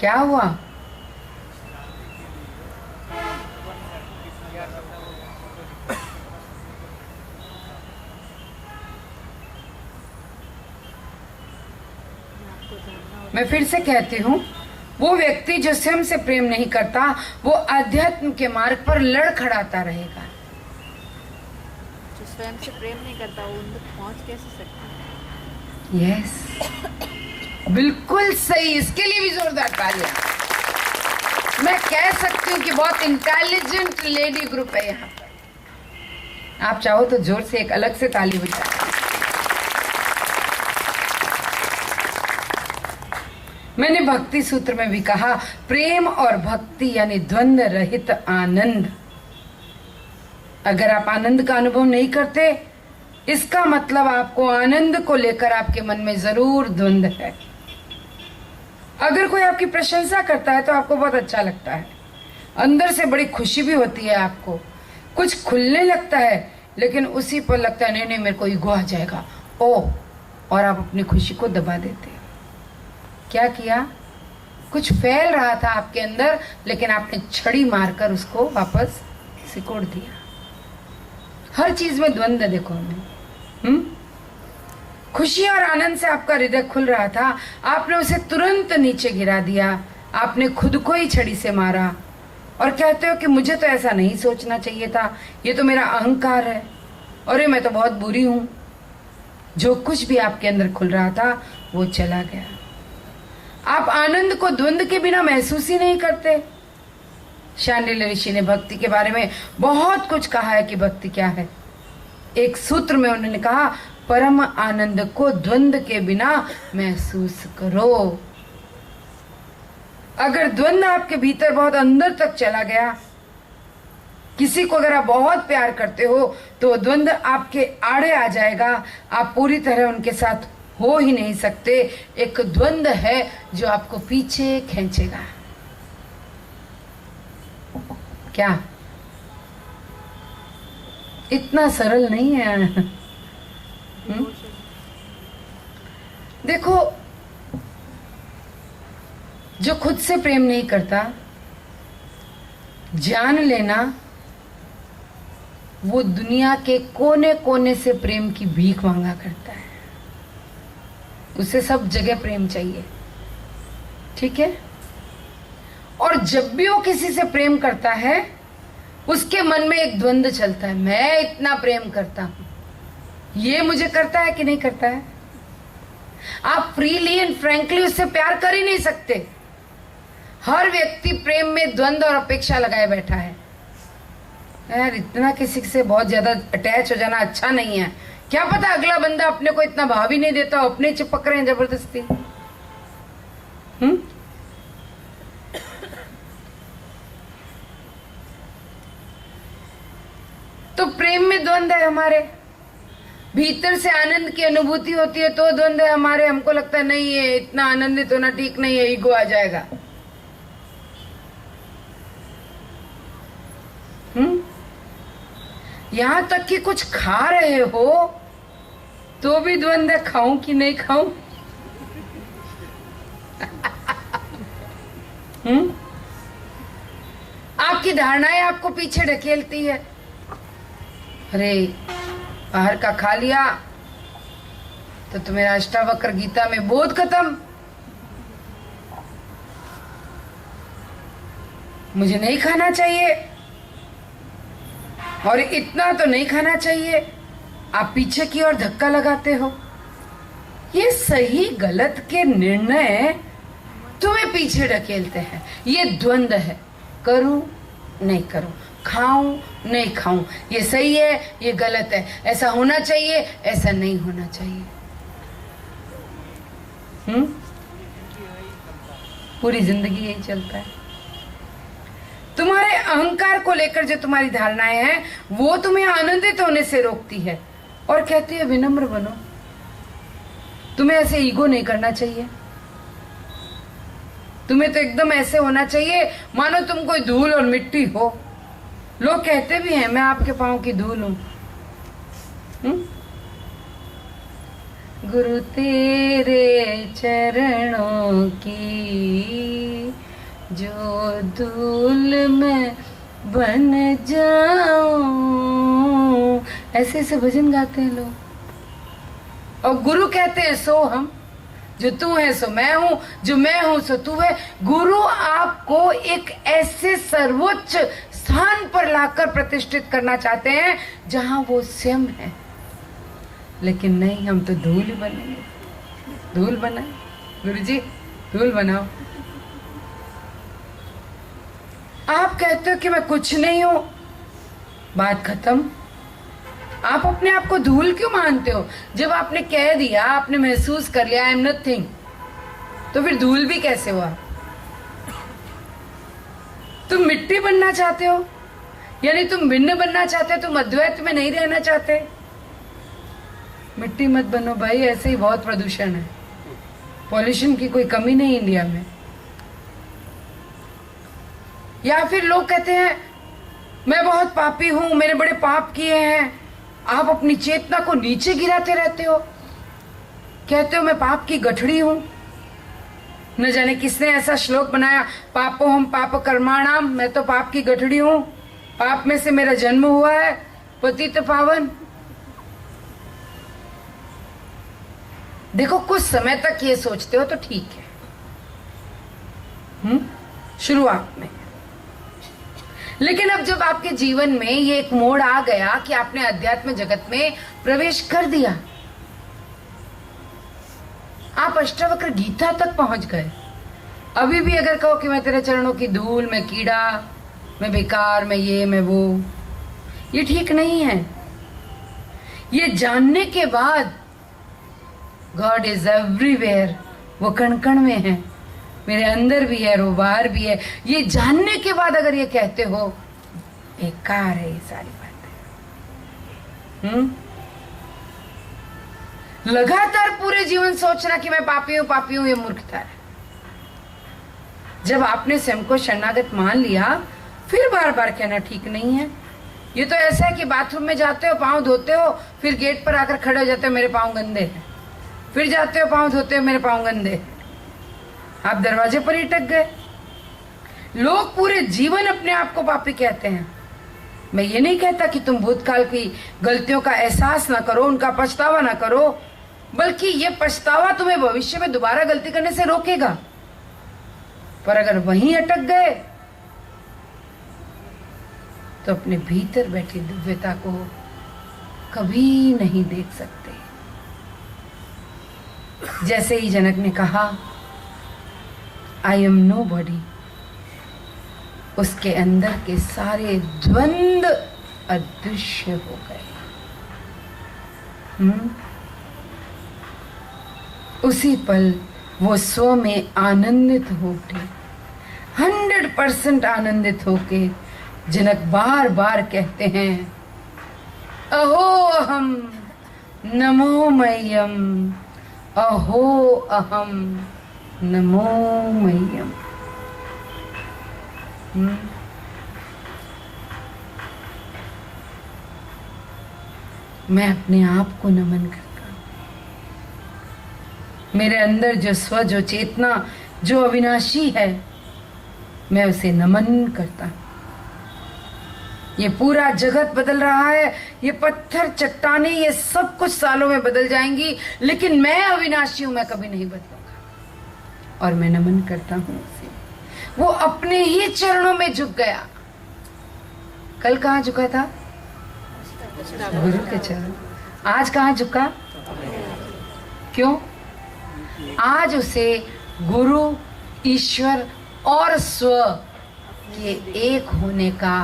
क्या हुआ? मैं फिर से कहती हूँ, वो व्यक्ति जो स्वयं से प्रेम नहीं करता, वो आध्यात्म के मार्ग पर लड़खड़ाता रहेगा। जो स्वयं से प्रेम नहीं करता वो उन तक पहुंच कैसे सकता है? यस, बिल्कुल सही। इसके लिए भी जोरदार तालियां। मैं कह सकती हूँ कि बहुत इंटेलिजेंट लेडी ग्रुप है यहाँ पर। आप चाहो तो जोर से एक अलग से ताली बजाओ। मैंने भक्ति सूत्र में भी कहा, प्रेम और भक्ति यानी द्वंद्व रहित आनंद। अगर आप आनंद का अनुभव नहीं करते, इसका मतलब आपको आनंद को लेकर आपके मन में जरूर द्वंद है। अगर कोई आपकी प्रशंसा करता है तो आपको बहुत अच्छा लगता है, अंदर से बड़ी खुशी भी होती है, आपको कुछ खुलने लगता है, लेकिन उसी पर लगता है नहीं नहीं मेरे को ईगो आ जाएगा, और आप अपनी खुशी को दबा देते हो। क्या किया? कुछ फैल रहा था आपके अंदर, लेकिन आपने छड़ी मारकर उसको वापस सिकोड़ दिया। हर चीज में द्वंद्व देखो हमें। खुशी और आनंद से आपका हृदय खुल रहा था, आपने उसे तुरंत नीचे गिरा दिया, आपने खुद को ही छड़ी से मारा और कहते हो कि मुझे तो ऐसा नहीं सोचना चाहिए था, ये तो मेरा अहंकार है, अरे मैं तो बहुत बुरी हूं। जो कुछ भी आपके अंदर खुल रहा था वो चला गया। आप आनंद को द्वंद्व के बिना महसूस ही नहीं करते। शांडिल्य ऋषि ने भक्ति के बारे में बहुत कुछ कहा है कि भक्ति क्या है। एक सूत्र में उन्होंने कहा, परम आनंद को द्वंद्व के बिना महसूस करो। अगर द्वंद्व आपके भीतर बहुत अंदर तक चला गया, किसी को अगर आप बहुत प्यार करते हो तो द्वंद्व आपके आड़े आ जाएगा, आप पूरी तरह उनके साथ हो ही नहीं सकते। एक द्वंद्व है जो आपको पीछे खींचेगा। क्या? इतना सरल नहीं है। देखो, जो खुद से प्रेम नहीं करता, जान लेना वो दुनिया के कोने कोने से प्रेम की भीख मांगा करता है। उसे सब जगह प्रेम चाहिए, ठीक है? और जब भी वो किसी से प्रेम करता है, उसके मन में एक द्वंद्व चलता है, मैं इतना प्रेम करता हूं, ये मुझे करता है कि नहीं करता है। आप फ्रीली एंड फ्रैंकली उससे प्यार कर ही नहीं सकते। हर व्यक्ति प्रेम में द्वंद्व और अपेक्षा लगाए बैठा है। यार, इतना किसी से बहुत ज्यादा अटैच हो जाना अच्छा नहीं है। क्या पता अगला बंदा अपने को इतना भाव ही नहीं देता, अपने चिपक रहे हैं जबरदस्ती। तो प्रेम में द्वंद्व है हमारे भीतर से। आनंद की अनुभूति होती है तो द्वंद्व है हमारे। हमको लगता है नहीं, ये इतना आनंदित होना ठीक नहीं है, ईगो आ जाएगा। यहां तक कि कुछ खा रहे हो तो भी द्वंद्व है, खाऊं कि नहीं खाऊं। आप आपकी धारणाएं आपको पीछे ढकेलती है। अरे बाहर का खा लिया तो तुम्हारा अष्टावक्र गीता में बोध खत्म, मुझे नहीं खाना चाहिए और इतना तो नहीं खाना चाहिए, आप पीछे की ओर धक्का लगाते हो। ये सही गलत के निर्णय तुम्हें पीछे ढकेलते हैं। ये द्वंद्व है, करूं नहीं करूं, खाऊं नहीं खाऊं, ये सही है ये गलत है, ऐसा होना चाहिए ऐसा नहीं होना चाहिए। पूरी जिंदगी यही चलता है। तुम्हारे अहंकार को लेकर जो तुम्हारी धारणाएं हैं वो तुम्हें आनंदित होने से रोकती है और कहती है विनम्र बनो, तुम्हें ऐसे ईगो नहीं करना चाहिए, तुम्हें तो एकदम ऐसे होना चाहिए मानो तुम कोई धूल और मिट्टी हो। लोग कहते भी हैं मैं आपके पांव की धूल हूं। गुरु तेरे चरणों की जो धूल में बन जाऊं, ऐसे ऐसे भजन गाते हैं लोग। और गुरु कहते हैं सो हम, जो तू है सो मैं हूं, जो मैं हूं सो तू है। गुरु आपको एक ऐसे सर्वोच्च स्थान पर लाकर प्रतिष्ठित करना चाहते हैं जहां वो स्वयं है, लेकिन नहीं, हम तो धूल ही बनेंगे। धूल बनाए गुरुजी, धूल बनाओ। आप कहते हो कि मैं कुछ नहीं हूं, बात खत्म। आप अपने आप को धूल क्यों मानते हो? जब आपने कह दिया, आपने महसूस कर लिया आई एम नथिंग, तो फिर धूल भी कैसे हुआ? तुम मिट्टी बनना चाहते हो, यानी तुम भिन्न बनना चाहते हो, तुम अद्वैत में नहीं रहना चाहते। मिट्टी मत बनो भाई, ऐसे ही बहुत प्रदूषण है। पॉल्यूशन की कोई कमी नहीं इंडिया में। या फिर लोग कहते हैं मैं बहुत पापी हूं, मैंने बड़े पाप किए हैं। आप अपनी चेतना को नीचे गिराते रहते हो, कहते हो मैं पाप की गठड़ी हूं। न जाने किसने ऐसा श्लोक बनाया, पापोहम पाप कर्माणाम, मैं तो पाप की गठड़ी हूं, पाप में से मेरा जन्म हुआ है, पतित पावन। देखो कुछ समय तक ये सोचते हो तो ठीक है, शुरुआत में। लेकिन अब जब आपके जीवन में ये एक मोड़ आ गया कि आपने अध्यात्म जगत में प्रवेश कर दिया, आप अष्टावक्र गीता तक पहुंच गए, अभी भी अगर कहो कि मैं तेरे चरणों की धूल, मैं कीड़ा, मैं बेकार, मैं ये मैं वो, ये ठीक नहीं है। ये जानने के बाद गॉड इज एवरीवेयर, वो कण कण में है, मेरे अंदर भी है, वो बाहर भी है, ये जानने के बाद अगर ये कहते हो, बेकार है ये सारी बातें। लगातार पूरे जीवन सोचना कि मैं पापी हूं, ये मूर्खता है। जब आपने स्वयं को शरणागत मान लिया, फिर बार बार कहना ठीक नहीं है। ये तो ऐसा है कि बाथरूम में जाते हो, पांव धोते हो, फिर गेट पर आकर खड़े हो जाते हो, मेरे पांव गंदे हैं, फिर जाते हो, पांव धोते हो, मेरे पांव गंदे हैं। आप दरवाजे पर ही अटक गए। लोग पूरे जीवन अपने आप को पापी कहते हैं। मैं ये नहीं कहता कि तुम भूतकाल की गलतियों का एहसास ना करो, उनका पछतावा ना करो, बल्कि ये पछतावा तुम्हें भविष्य में दोबारा गलती करने से रोकेगा। पर अगर वहीं अटक गए तो अपने भीतर बैठी दिव्यता को कभी नहीं देख सकते। जैसे ही जनक ने कहा आई एम नो बॉडी, उसके अंदर के सारे द्वंद्व अदृश्य हो गए। उसी पल वो स्व में आनंदित हो उठे, 100% आनंदित होके जनक बार बार कहते हैं अहो अहम नमो मह्यम, अहो अहम नमो मह्यम। मैं अपने आप को नमन करता हूं। मेरे अंदर जो स्व, जो चेतना, जो अविनाशी है, मैं उसे नमन करता हूं। ये पूरा जगत बदल रहा है, ये पत्थर चट्टाने ये सब कुछ सालों में बदल जाएंगी, लेकिन मैं अविनाशी हूं, मैं कभी नहीं बदलूंगा। और मैं नमन करता हूं उसे। वो अपने ही चरणों में झुक गया। कल कहाँ झुका था? गुरु के चरण। आज कहाँ झुका? क्यों? आज उसे गुरु, ईश्वर और स्व के एक होने का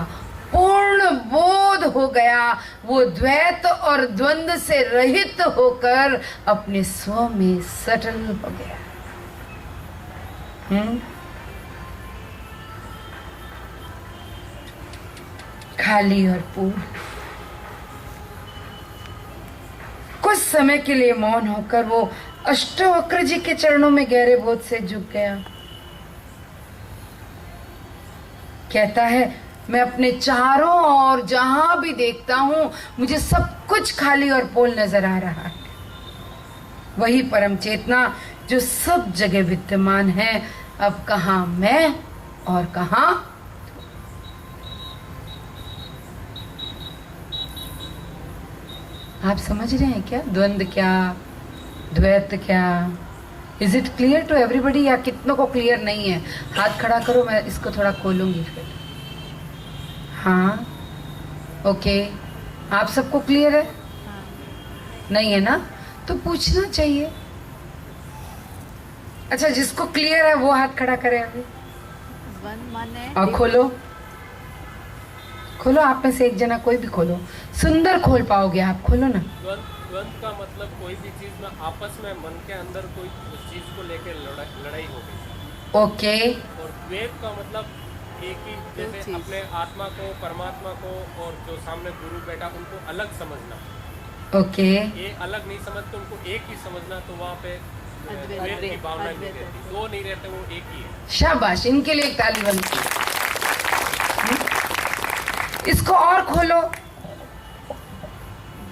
पूर्ण बोध हो गया। वो द्वैत और द्वंद्व से रहित होकर अपने स्व में सटल हो गया। खाली और पूर्ण। कुछ समय के लिए मौन होकर वो अष्टवक्र जी के चरणों में गहरे बोध से झुक गया। कहता है, मैं अपने चारों ओर जहां भी देखता हूं मुझे सब कुछ खाली और पोल नजर आ रहा है। वही परम चेतना जो सब जगह विद्यमान है, अब कहां मैं और कहां आप समझ रहे हैं क्या? द्वंद्व क्या, द्वैत क्या? Is it clear to everybody या कितनों को क्लियर नहीं है? हाथ खड़ा करो, मैं इसको थोड़ा खोलूंगी फिर। हाँ, ओके, आप सबको क्लियर है? नहीं है ना? तो पूछना चाहिए। अच्छा, जिसको क्लियर है वो हाथ खड़ा करे अभी। और खोलो, खोलो, आप में से एक जना कोई भी खोलो, सुंदर खोल पाओगे आप, खोलो ना। द्वंद्व का मतलब कोई भी चीज में आपस में मन के अंदर कोई उस चीज को लेकर लड़ाई हो गई। ओके। और द्वैत का मतलब एक ही, जैसे अपने आत्मा को, परमात्मा को और जो सामने गुरु बैठा उनको अलग समझना। ओके। ये अलग नहीं समझते, उनको एक ही समझना, तो वहाँ पे द्वैत की भावना नहीं रहती। दो नहीं रहते, वो एक ही है। शाबाश, इनके लिए एक ताली बनती। इसको और खोलो।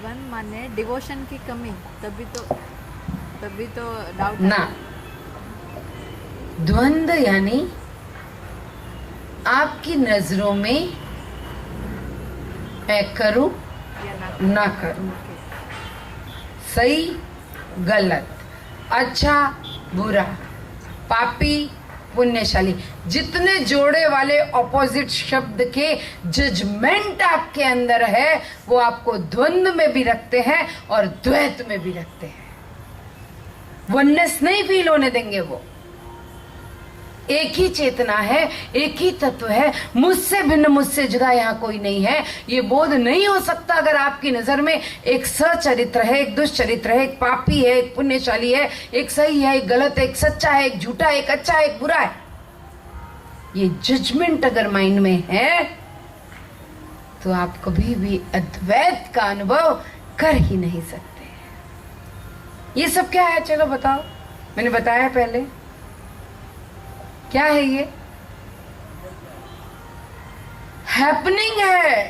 द्वंद्व माने डिवोशन की कमी, तभी तो डाउट ना, द्वंद्व यानी आपकी नजरों में मैं करूं ना करूं, सही गलत, अच्छा बुरा, पापी पुण्यशाली, जितने जोड़े वाले ऑपोजिट शब्द के जजमेंट आपके अंदर है, वो आपको द्वंद्व में भी रखते हैं और द्वैत में भी रखते हैं। वननेस नहीं फील होने देंगे। वो एक ही चेतना है, एक ही तत्व है, मुझसे भिन्न, मुझसे जुदा यहाँ कोई नहीं है। ये बोध नहीं हो सकता अगर आपकी नजर में एक सचरित्र है, एक दुष्चरित्र है, एक पापी है, एक पुण्यशाली है, एक सही है, एक गलत है, एक सच्चा है, एक झूठा है, एक अच्छा है, एक बुरा है। ये जजमेंट अगर माइंड में है तो आप कभी भी अद्वैत का अनुभव कर ही नहीं सकते। ये सब क्या है? चलो बताओ। मैंने बताया पहले, क्या है ये? हैपनिंग है।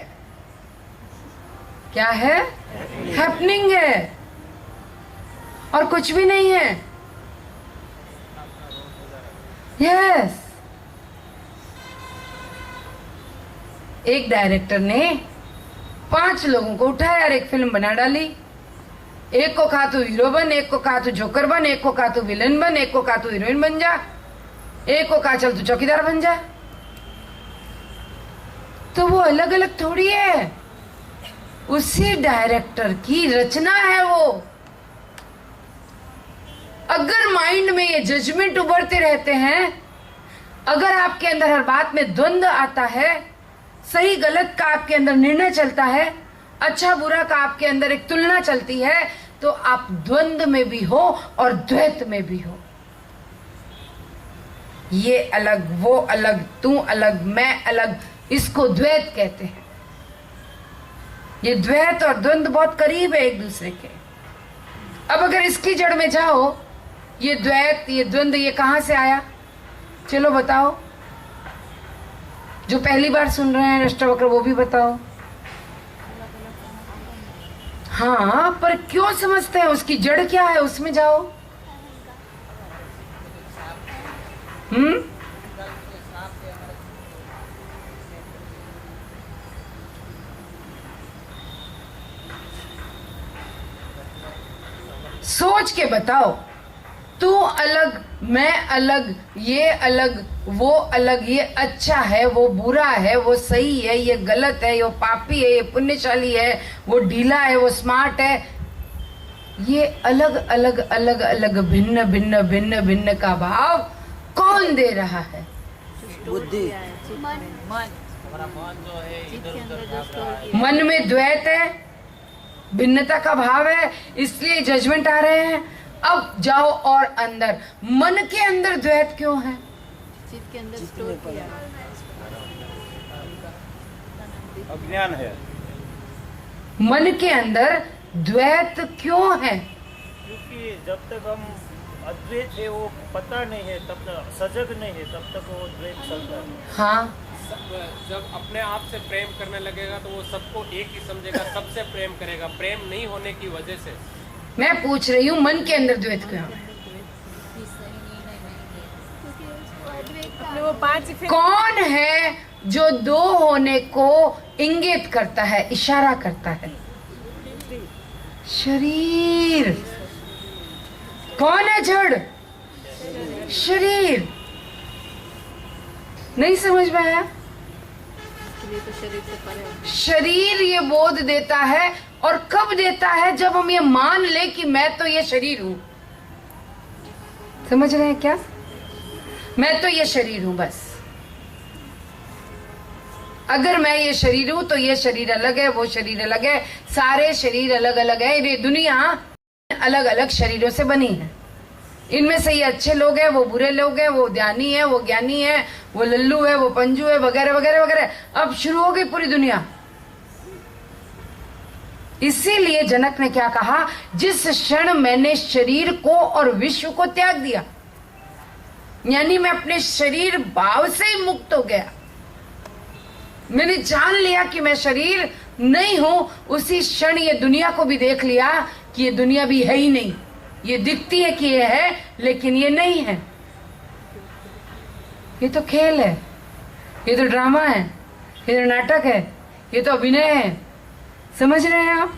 क्या है? हैपनिंग है और कुछ भी नहीं है। यस। एक डायरेक्टर ने 5 लोगों को उठाया और एक फिल्म बना डाली। एक को कहा तू हीरो बन, एक को कहा तू जोकर बन, एक को कहा तू विलन बन, एक को कहा तू हीरोइन बन जा, एक को कहा चल तू चौकीदार बन जा। तो वो अलग अलग थोड़ी है, उसी डायरेक्टर की रचना है वो। अगर माइंड में ये जजमेंट उभरते रहते हैं, अगर आपके अंदर हर बात में द्वंद्व आता है, सही गलत का आपके अंदर निर्णय चलता है, अच्छा बुरा का आपके अंदर एक तुलना चलती है, तो आप द्वंद्व में भी हो और द्वैत में भी हो। ये अलग, वो अलग, तू अलग, मैं अलग, इसको द्वैत कहते हैं। ये द्वैत और द्वंद्व बहुत करीब है एक दूसरे के। अब अगर इसकी जड़ में जाओ, ये द्वैत, ये द्वंद्व, ये कहां से आया? चलो बताओ। जो पहली बार सुन रहे हैं अष्टवक्र, वो भी बताओ। हाँ, पर क्यों समझते हैं? उसकी जड़ क्या है? उसमें जाओ। सोच के बताओ, तू अलग, मैं अलग, ये अलग, वो अलग, ये अच्छा है, वो बुरा है, वो सही है, ये गलत है, ये पापी है, ये पुण्यशाली है, वो ढीला है, वो स्मार्ट है। ये अलग अलग अलग अलग भिन्न भिन्न भिन्न भिन्न का भाव कौन दे रहा है? बुद्धि मन में द्वैत है, भिन्नता का भाव है, इसलिए जजमेंट आ रहे हैं। अब जाओ और अंदर, मन के अंदर द्वैत क्यों है? चित्त के अंदर स्टोर किया है। अज्ञान है। मन के अंदर द्वैत क्यों है? क्योंकि जब तक हम अद्वैत है वो पता नहीं है, तब तक सजग नहीं है, तब तक वो द्वैत चलता है। हाँ, जब अपने आप से प्रेम करने लगेगा तो वो सबको एक ही समझेगा, सबसे प्रेम करेगा। प्रेम नहीं होने की वजह से मैं पूछ रही हूँ मन के अंदर द्वैत क्यों है? अपने वो 5 इफेक्ट कौन है जो दो होने को इंगित करता है, इशारा करता है? शरीर। कौन है जड़? शरीर। नहीं समझ में आया? इसलिए तो शरीर से परे हो। शरीर ये बोध देता है, और कब देता है? जब हम ये मान ले कि मैं तो ये शरीर हूं। समझ रहे हैं क्या? मैं तो ये शरीर हूं बस। अगर मैं ये शरीर हूं तो ये शरीर अलग है, वो शरीर अलग है, सारे शरीर अलग अलग है। ये दुनिया अलग अलग शरीरों से बनी है। इनमें से ये अच्छे लोग हैं, वो बुरे लोग हैं, वो ध्यानी है, वो ज्ञानी है, वो लल्लू है, वो पंजू है, वगैरह वगैरह वगैरह। अब शुरू हो गई पूरी दुनिया। इसीलिए जनक ने क्या कहा? जिस क्षण मैंने शरीर को और विश्व को त्याग दिया, यानी मैं अपने शरीर भाव से ही मुक्त हो गया, मैंने जान लिया कि मैं शरीर नहीं हूं, उसी क्षण ये दुनिया को भी देख लिया कि ये दुनिया भी है ही नहीं। ये दिखती है कि ये है, लेकिन ये नहीं है। ये तो खेल है, ये तो ड्रामा है, ये तो नाटक है, ये तो अभिनय है। समझ रहे हैं आप?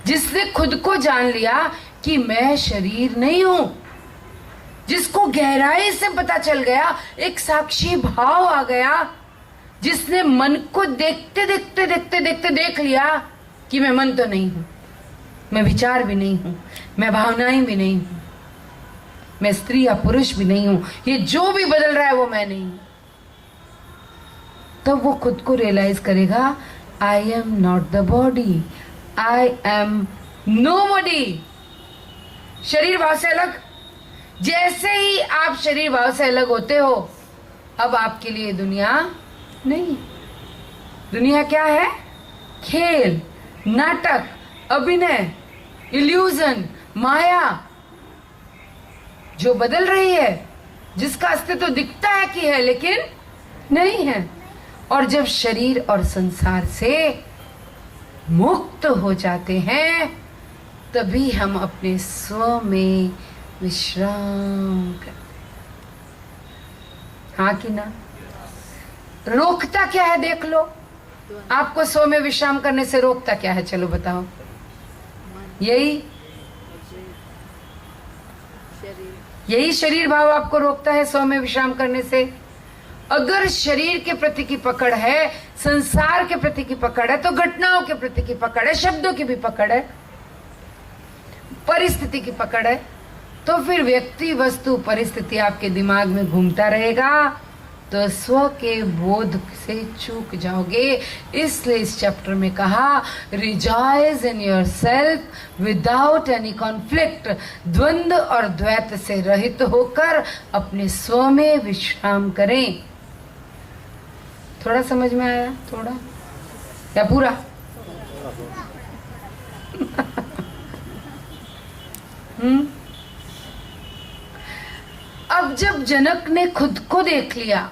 जिसने खुद को जान लिया कि मैं शरीर नहीं हूं, जिसको गहराई से पता चल गया, एक साक्षी भाव आ गया, जिसने मन को देखते देखते देखते देखते देख लिया कि मैं मन तो नहीं हूं, मैं विचार भी नहीं हूं, मैं भावनाएं भी नहीं हूं, मैं स्त्री या पुरुष भी नहीं हूं, ये जो भी बदल रहा है वो मैं नहीं हूं। तब वो खुद को रियलाइज करेगा, I am not the body, I am no body. शरीर भाव से अलग। जैसे ही आप शरीर भाव से अलग होते हो, अब आपके लिए दुनिया नहीं। दुनिया क्या है? खेल, नाटक, अभिनय, इल्यूजन, माया, जो बदल रही है, जिसका अस्तित्व दिखता है कि है लेकिन नहीं है। और जब शरीर और संसार से मुक्त हो जाते हैं, तभी हम अपने स्व में विश्राम करते हैं। हाँ कि ना? रोकता क्या है? देख लो, आपको स्व में विश्राम करने से रोकता क्या है? चलो बताओ। यही शरीर भाव आपको रोकता है स्व में विश्राम करने से। अगर शरीर के प्रति की पकड़ है, संसार के प्रति की पकड़ है, तो घटनाओं के प्रति की पकड़ है, शब्दों की भी पकड़ है, परिस्थिति की पकड़ है, तो फिर व्यक्ति, वस्तु, परिस्थिति आपके दिमाग में घूमता रहेगा, तो स्व के बोध से चूक जाओगे। इसलिए इस चैप्टर में कहा, rejoice in yourself without any conflict, द्वंद्व और द्वैत से रहित होकर अपने स्व में विश्राम करें। थोड़ा समझ में आया? थोड़ा या पूरा? अब जब जनक ने खुद को देख लिया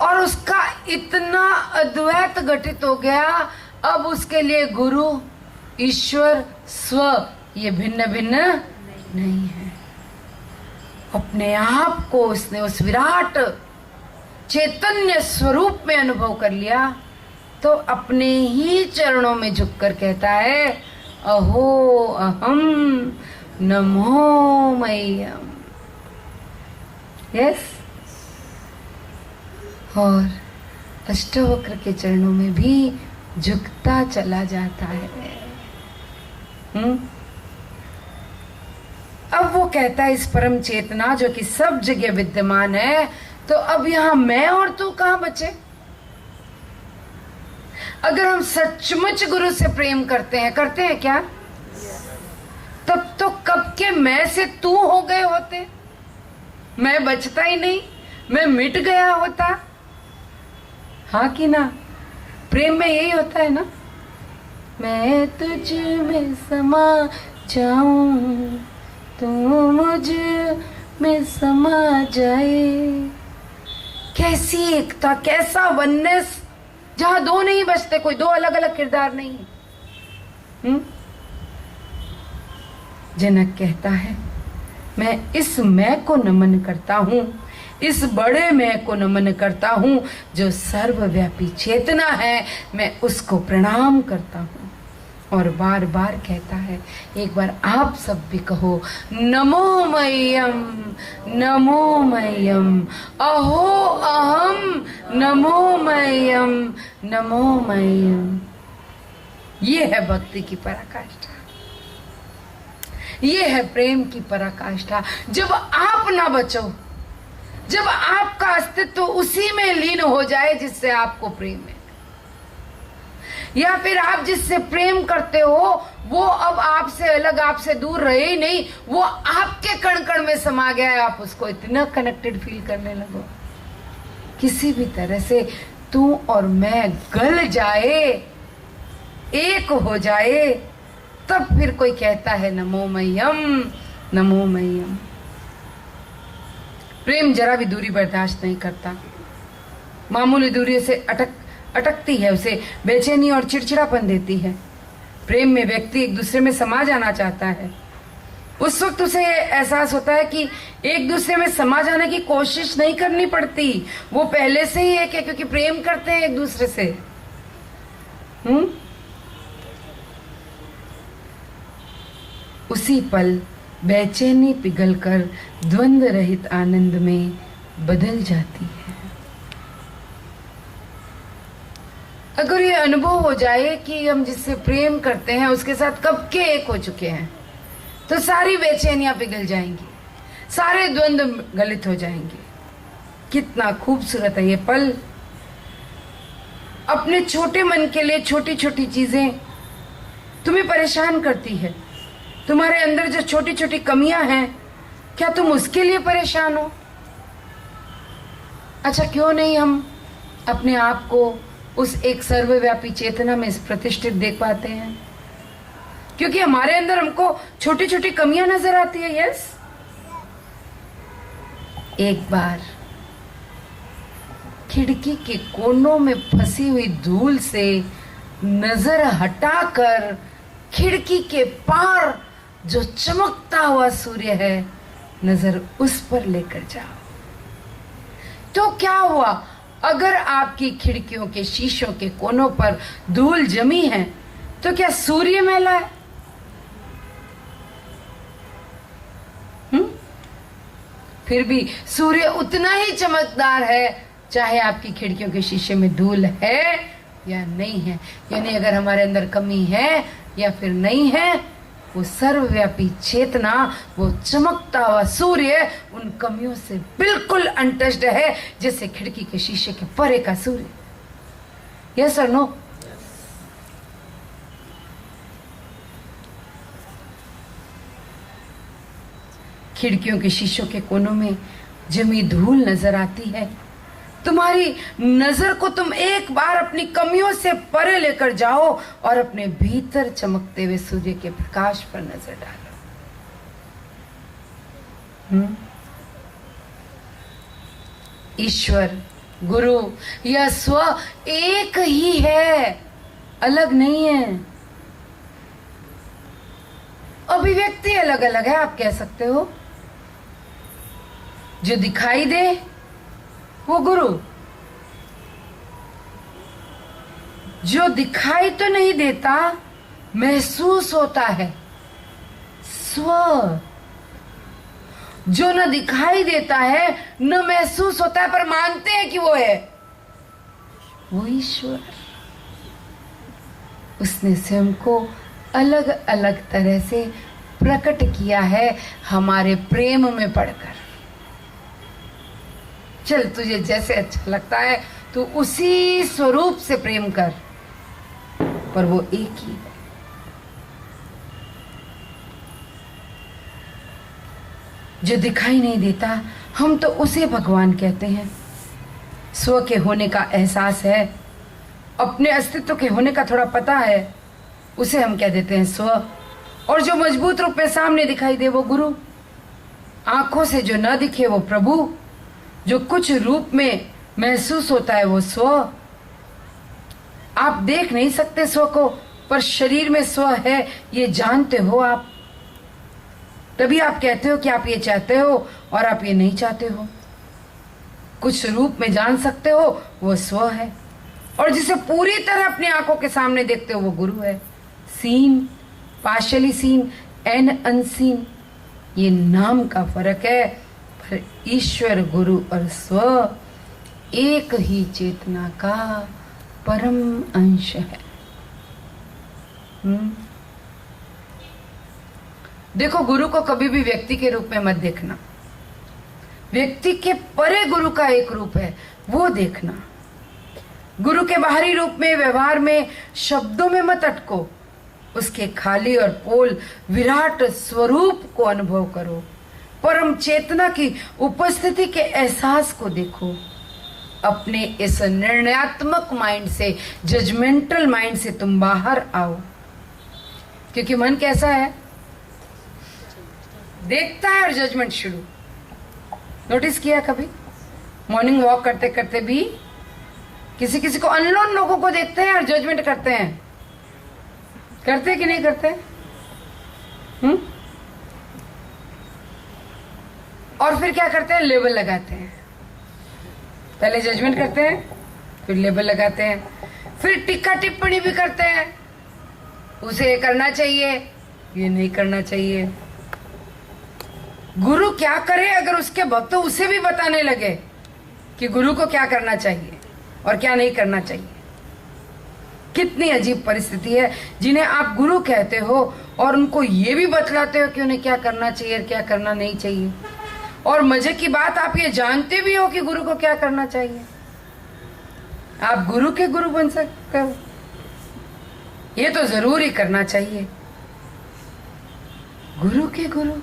और उसका इतना अद्वैत घटित हो गया, अब उसके लिए गुरु, ईश्वर, स्व ये भिन्न भिन्न नहीं है। अपने आप को उसने उस विराट चैतन्य स्वरूप में अनुभव कर लिया, तो अपने ही चरणों में झुककर कहता है, अहो अहम नमो मह्यम। यस, और अष्टवक्र के चरणों में भी झुकता चला जाता है। अब वो कहता है इस परम चेतना जो कि सब जगह विद्यमान है, तो अब यहां मैं और तू कहां बचे? अगर हम सचमुच गुरु से प्रेम करते हैं क्या? तब तो कब के मैं से तू हो गए होते, मैं बचता ही नहीं, मैं मिट गया होता। हाँ कि ना? प्रेम में यही होता है ना, मैं तुझ में समा जाऊं, तू मुझ में समा जाए। कैसी एकता, कैसा वननेस, जहां दो नहीं बचते, कोई दो अलग अलग किरदार नहीं। जनक कहता है मैं इस मैं को नमन करता हूं, इस बड़े मैं को नमन करता हूं जो सर्वव्यापी चेतना है, मैं उसको प्रणाम करता हूं। और बार बार कहता है, एक बार आप सब भी कहो, नमो मह्यम, नमो मह्यम, अहो अहम नमो मह्यम, नमो मह्यम। ये है भक्ति की पराकाष्ठा, ये है प्रेम की पराकाष्ठा। जब आप ना बचो, जब आपका अस्तित्व उसी में लीन हो जाए जिससे आपको प्रेम है, या फिर आप जिससे प्रेम करते हो वो अब आपसे अलग, आपसे दूर रहे ही नहीं, वो आपके कण कण में समा गया है, आप उसको इतना कनेक्टेड फील करने लगो, किसी भी तरह से तू और मैं गल जाए, एक हो जाए, तब फिर कोई कहता है नमो मह्यम, नमो मह्यम। प्रेम जरा भी दूरी बर्दाश्त नहीं करता, मामूली दूरी से अटकती है, उसे बेचैनी और चिड़चिड़ापन देती है। प्रेम में व्यक्ति एक दूसरे में समा जाना चाहता है। उस वक्त उसे एहसास होता है कि एक दूसरे में समा जाने की कोशिश नहीं करनी पड़ती, वो पहले से ही एक है, क्योंकि प्रेम करते हैं एक दूसरे से। उसी पल बेचैनी पिघलकर द्वंद्व रहित आनंद में बदल जाती है। अगर ये अनुभव हो जाए कि हम जिससे प्रेम करते हैं उसके साथ कब के एक हो चुके हैं, तो सारी बेचैनियां पिघल जाएंगी, सारे द्वंद्व गलित हो जाएंगे। कितना खूबसूरत है ये पल। अपने छोटे मन के लिए छोटी छोटी चीजें तुम्हें परेशान करती है, तुम्हारे अंदर जो छोटी छोटी कमियां हैं, क्या तुम उसके लिए परेशान हो? अच्छा, क्यों नहीं हम अपने आप को उस एक सर्वव्यापी चेतना में प्रतिष्ठित देख पाते हैं? क्योंकि हमारे अंदर हमको छोटी छोटी कमियां नजर आती है। यस, एक बार खिड़की के कोनों में फंसी हुई धूल से नजर हटाकर खिड़की के पार जो चमकता हुआ सूर्य है, नजर उस पर लेकर जाओ। तो क्या हुआ? अगर आपकी खिड़कियों के शीशों के कोनों पर धूल जमी है, तो क्या सूर्य मैला है? फिर भी सूर्य उतना ही चमकदार है, चाहे आपकी खिड़कियों के शीशे में धूल है या नहीं है। यानी अगर हमारे अंदर कमी है या फिर नहीं है, वो सर्वव्यापी चेतना, वो चमकता हुआ सूर्य उन कमियों से बिल्कुल अनटच्ड है, जैसे खिड़की के शीशे के परे का सूर्य। यस और नो? खिड़कियों के शीशों के कोनों में जमी धूल नजर आती है, तुम्हारी नजर को तुम एक बार अपनी कमियों से परे लेकर जाओ और अपने भीतर चमकते हुए सूर्य के प्रकाश पर नजर डालो। ईश्वर, गुरु या स्व एक ही है, अलग नहीं है। अभिव्यक्ति अलग अलग है, आप कह सकते हो। जो दिखाई दे वो गुरु, जो दिखाई तो नहीं देता महसूस होता है। स्व जो न दिखाई देता है, न महसूस होता है, पर मानते हैं कि वो है, वो ईश्वर। उसने स्वयं को अलग अलग तरह से प्रकट किया है हमारे प्रेम में पड़कर। चल, तुझे जैसे अच्छा लगता है तू उसी स्वरूप से प्रेम कर, पर वो एक ही है। जो दिखाई नहीं देता, हम तो उसे भगवान कहते हैं। स्व के होने का एहसास है, अपने अस्तित्व के होने का थोड़ा पता है, उसे हम कह देते हैं स्व। और जो मजबूत रूप में सामने दिखाई दे वो गुरु, आंखों से जो न दिखे वो प्रभु, जो कुछ रूप में महसूस होता है वो स्व। आप देख नहीं सकते स्व को, पर शरीर में स्व है ये जानते हो आप। तभी आप कहते हो कि आप ये चाहते हो और आप ये नहीं चाहते हो। कुछ रूप में जान सकते हो वो स्व है, और जिसे पूरी तरह अपनी आंखों के सामने देखते हो वो गुरु है। Seen, partially seen and unseen, ये नाम का फर्क है, पर ईश्वर, गुरु और स्व एक ही चेतना का परम अंश है। देखो, गुरु को कभी भी व्यक्ति के रूप में मत देखना। व्यक्ति के परे गुरु का एक रूप है, वो देखना। गुरु के बाहरी रूप में, व्यवहार में, शब्दों में मत अटको। उसके खाली और पोल विराट स्वरूप को अनुभव करो। परम चेतना की उपस्थिति के एहसास को देखो। अपने इस निर्णयात्मक माइंड से, जजमेंटल माइंड से तुम बाहर आओ। क्योंकि मन कैसा है, देखता है और जजमेंट शुरू। नोटिस किया कभी? मॉर्निंग वॉक करते करते भी किसी किसी को, अननोन लोगों को देखते हैं और जजमेंट करते हैं। करते हैं कि नहीं करते? और फिर क्या करते हैं? लेबल लगाते हैं। पहले जजमेंट करते हैं, फिर लेबल लगाते हैं, फिर टिक्का टिप्पणी भी करते हैं। उसे ये करना चाहिए, ये नहीं करना चाहिए। गुरु क्या करे अगर उसके भक्त उसे भी बताने लगे कि गुरु को क्या करना चाहिए और क्या नहीं करना चाहिए? कितनी अजीब परिस्थिति है। जिन्हें आप गुरु कहते हो और उनको ये भी बतलाते हो कि उन्हें क्या करना चाहिए और क्या करना नहीं चाहिए। और मजे की बात, आप ये जानते भी हो कि गुरु को क्या करना चाहिए। आप गुरु के गुरु बन सकते हो, ये तो जरूर ही करना चाहिए। गुरु के गुरु,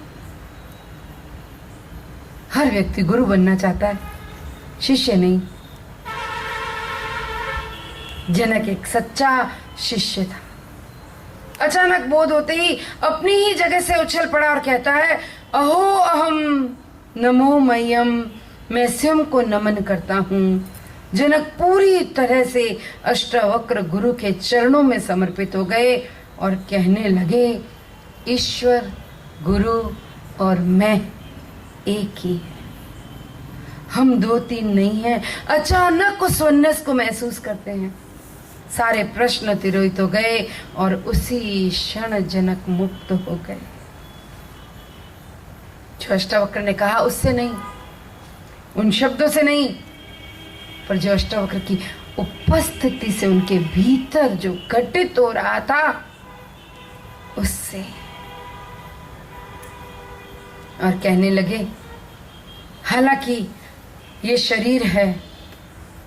हर व्यक्ति गुरु बनना चाहता है, शिष्य नहीं। जनक एक सच्चा शिष्य था। अचानक बोध होते ही अपनी ही जगह से उछल पड़ा और कहता है, अहो अहम नमो मह्यम, मैं स्वयं को नमन करता हूँ। जनक पूरी तरह से अष्टावक्र गुरु के चरणों में समर्पित हो गए और कहने लगे, ईश्वर, गुरु और मैं एक ही है, हम दो तीन नहीं हैं। अचानक उस वननेस को महसूस करते हैं। सारे प्रश्न तिरोहित हो गए और उसी क्षण जनक मुक्त हो गए। जो अष्टावक्र ने कहा उससे नहीं, उन शब्दों से नहीं, पर जो अष्टावक्र की उपस्थिति से उनके भीतर जो घटित हो रहा था उससे। और कहने लगे, हालांकि ये शरीर है,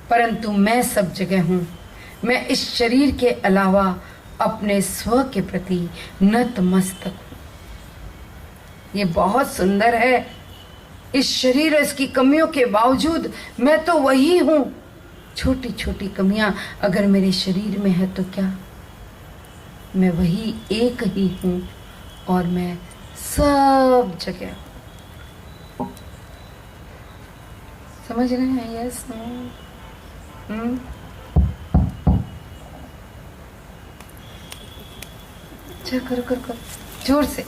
परंतु मैं सब जगह हूं। मैं इस शरीर के अलावा अपने स्व के प्रति नतमस्तक हूं। ये बहुत सुंदर है। इस शरीर और इसकी कमियों के बावजूद मैं तो वही हूं। छोटी छोटी कमियां अगर मेरे शरीर में है तो क्या, मैं वही एक ही हूं और मैं सब जगह। समझ रहे हैं? Yes, no? चल, करो करो करो, जोर से।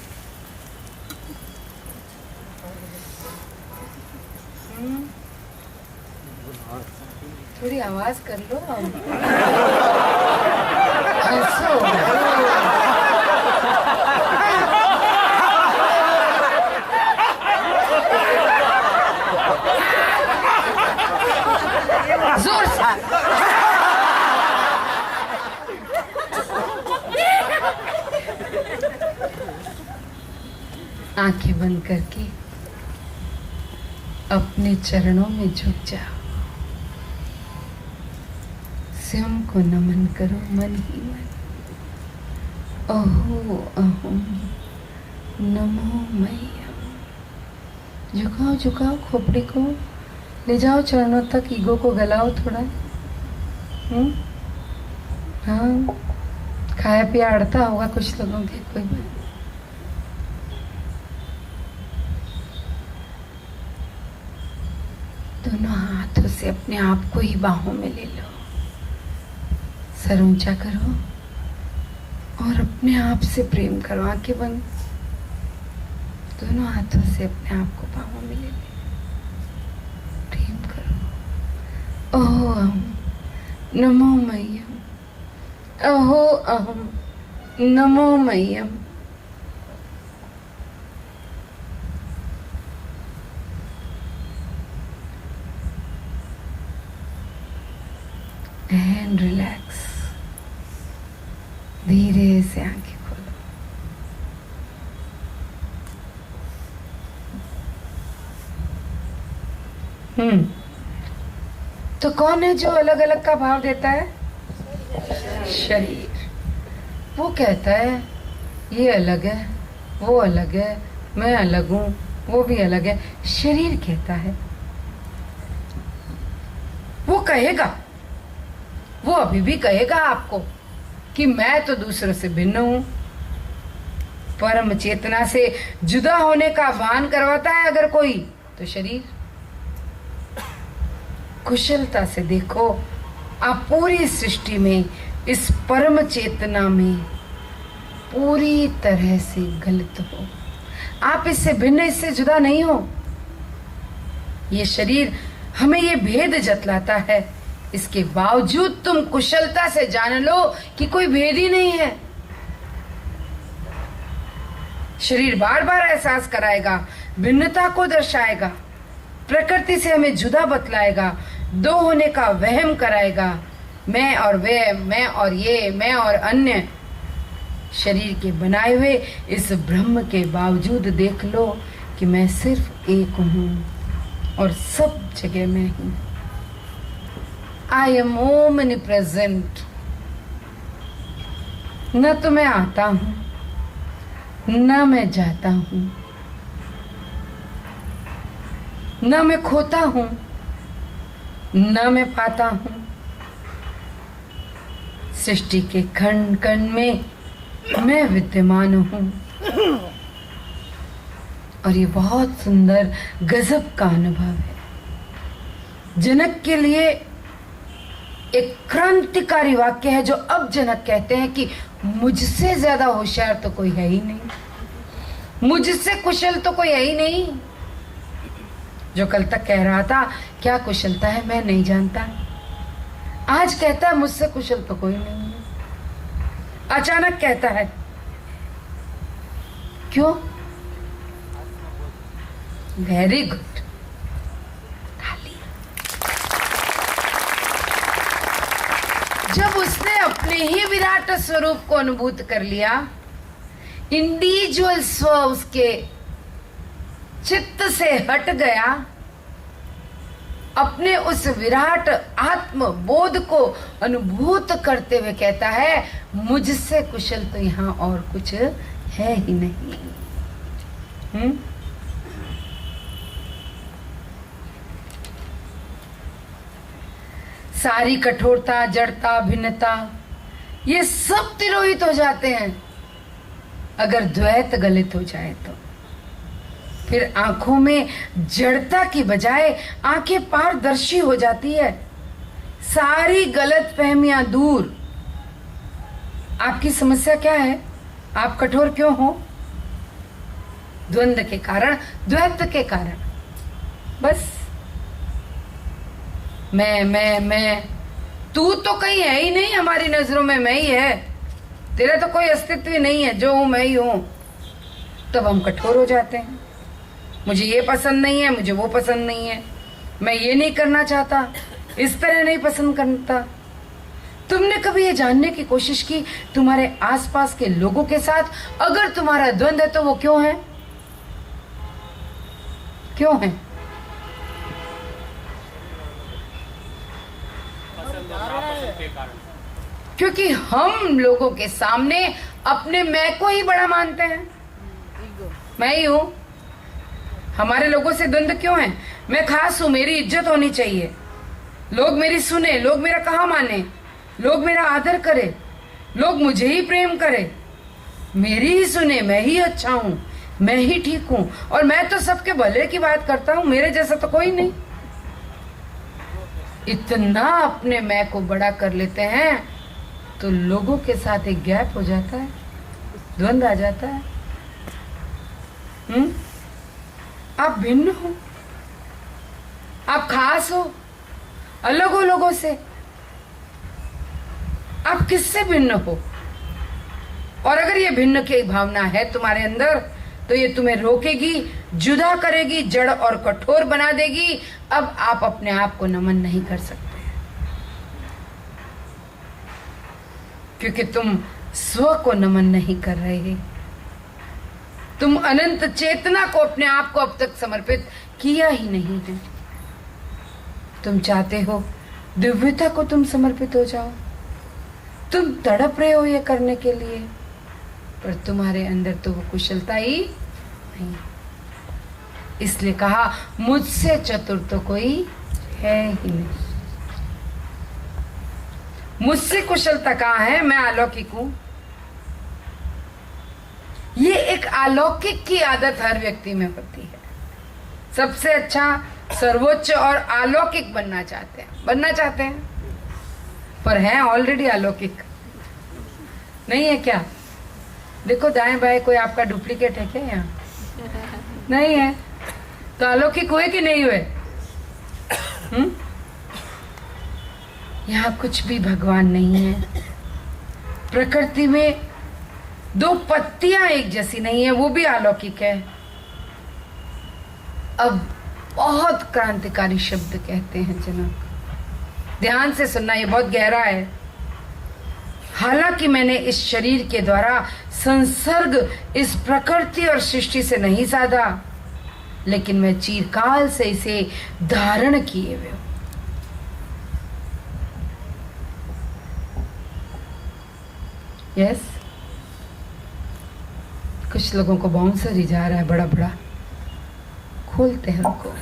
थोड़ी आवाज कर लो, हंसो। आंखें बंद करके अपने चरणों में झुक जाओ, स्वयं को नमन करो मन ही मन। अहो अहम नमो मह्यम। झुकाओ झुकाओ खोपड़ी को, ले जाओ चरणों तक, ईगो को गलाओ थोड़ा। हाँ, खाया पिया अड़ता होगा कुछ लोगों के, कोई बात। दोनों हाथों से अपने आप को ही बाहों में ले लो, सर ऊंचा करो और अपने आप से प्रेम करो। आंखें बंद, दोनों हाथों से अपने आप को बाहों में ले लो, प्रेम करो। ओहो अहम नमो मह्यम, अहो अहम नमो मह्यम। एंड रिलैक्स, धीरे से आंखें खोलो। तो कौन है जो अलग अलग का भाव देता है? शरीर। वो कहता है ये अलग है, वो अलग है, मैं अलग हूं, वो भी अलग है। शरीर कहता है, वो कहेगा, वो अभी भी कहेगा आपको कि मैं तो दूसरों से भिन्न हूं। परम चेतना से जुदा होने का भान करवाता है अगर कोई, तो शरीर। कुशलता से देखो, आप पूरी सृष्टि में, इस परम चेतना में पूरी तरह से गलत हो। आप इससे भिन्न, इससे जुदा नहीं हो। ये शरीर हमें ये भेद जतलाता है, इसके बावजूद तुम कुशलता से जान लो कि कोई भेद ही नहीं है। शरीर बार बार एहसास कराएगा, भिन्नता को दर्शाएगा, प्रकृति से हमें जुदा बतलाएगा, दो होने का वहम कराएगा। मैं और वे, मैं और ये, मैं और अन्य। शरीर के बनाए हुए इस ब्रह्म के बावजूद देख लो कि मैं सिर्फ एक हूं और सब जगह मैं हूं। I am omni present. न तो मैं आता हूं, न मैं जाता हूं, न मैं खोता हूं, न मैं पाता हूं। सृष्टि के कण कण में मैं विद्यमान हूं। और ये बहुत सुंदर गजब का अनुभव है। जनक के लिए एक क्रांतिकारी वाक्य है, जो अब जनक कहते हैं कि मुझसे ज्यादा होशियार तो कोई है ही नहीं, मुझसे कुशल तो कोई है ही नहीं। जो कल तक कह रहा था क्या कुशलता है मैं नहीं जानता, आज कहता है मुझसे कुशल तो कोई नहीं है। अचानक कहता है, क्यों? Very good. जब उसने अपने ही विराट स्वरूप को अनुभूत कर लिया, इंडिविजुअल स्व उसके चित्त से हट गया, अपने उस विराट आत्म बोध को अनुभूत करते हुए कहता है, मुझसे कुशल तो यहाँ और कुछ है ही नहीं। सारी कठोरता, जड़ता, भिन्नता, ये सब तिरोहित हो जाते हैं अगर द्वैत गलित हो जाए तो। फिर आंखों में जड़ता की बजाय आंखें पारदर्शी हो जाती है, सारी गलत फहमियां दूर। आपकी समस्या क्या है? आप कठोर क्यों हो? द्वंद्व के कारण, द्वैत के कारण। बस मैं, तू तो कहीं है ही नहीं, हमारी नजरों में मैं ही है, तेरा तो कोई अस्तित्व ही नहीं है, जो हूं मैं ही हूं। तब हम कठोर हो जाते हैं, मुझे ये पसंद नहीं है, मुझे वो पसंद नहीं है, मैं ये नहीं करना चाहता, इस तरह नहीं पसंद करता। तुमने कभी ये जानने की कोशिश की तुम्हारे आसपास के लोगों के साथ अगर तुम्हारा द्वंद्व है तो वो क्यों है? क्यों हैं? पसंद और नापसंद के कारण। क्योंकि हम लोगों के सामने अपने मैं को ही बड़ा मानते हैं। मैं ही हूं। हमारे लोगों से द्वंद्व क्यों है? मैं खास हूं, मेरी इज्जत होनी चाहिए, लोग मेरी सुने, लोग मेरा कहा माने, लोग मेरा आदर करे, लोग मुझे ही प्रेम करे, मेरी ही सुने, मैं ही अच्छा हूं, मैं ही ठीक हूं, और मैं तो सबके भले की बात करता हूं, मेरे जैसा तो कोई नहीं। इतना अपने मैं को बड़ा कर लेते हैं तो लोगों के साथ एक गैप हो जाता है, द्वंद आ जाता है। आप भिन्न हो, आप खास हो, अलग हो लोगों से। आप किससे भिन्न हो? और अगर ये भिन्न की भावना है तुम्हारे अंदर तो ये तुम्हें रोकेगी, जुदा करेगी, जड़ और कठोर बना देगी। अब आप अपने आप को नमन नहीं कर सकते, क्योंकि तुम स्व को नमन नहीं कर रहे। तुम अनंत चेतना को, अपने आप को अब तक समर्पित किया ही नहीं है। तुम चाहते हो दिव्यता को तुम समर्पित हो जाओ, तुम तड़प रहे हो ये करने के लिए, पर तुम्हारे अंदर तो वो कुशलता ही नहीं। इसलिए कहा मुझसे चतुर तो कोई है ही नहीं। मुझसे कुशलता कहाँ है? मैं अलौकिक हूं। ये एक अलौकिक की आदत हर व्यक्ति में होती है। सबसे अच्छा, सर्वोच्च और अलौकिक बनना चाहते हैं, पर हैं ऑलरेडी अलौकिक। नहीं है क्या? देखो दाएं बाएं कोई आपका डुप्लीकेट है क्या यहाँ? नहीं है तो अलौकिक हुए कि नहीं हुए? यहाँ कुछ भी भगवान नहीं है। प्रकृति में दो पत्तियां एक जैसी नहीं है, वो भी अलौकिक है। अब बहुत क्रांतिकारी शब्द कहते हैं जनक, ध्यान से सुनना, ये बहुत गहरा है। हालांकि मैंने इस शरीर के द्वारा संसर्ग इस प्रकृति और सृष्टि से नहीं साधा, लेकिन मैं चिरकाल से इसे धारण किए हुए हूं। यस, कुछ लोगों को बाउंसर ही जा रहा है बड़ा बड़ा, खोलते हैं उनको।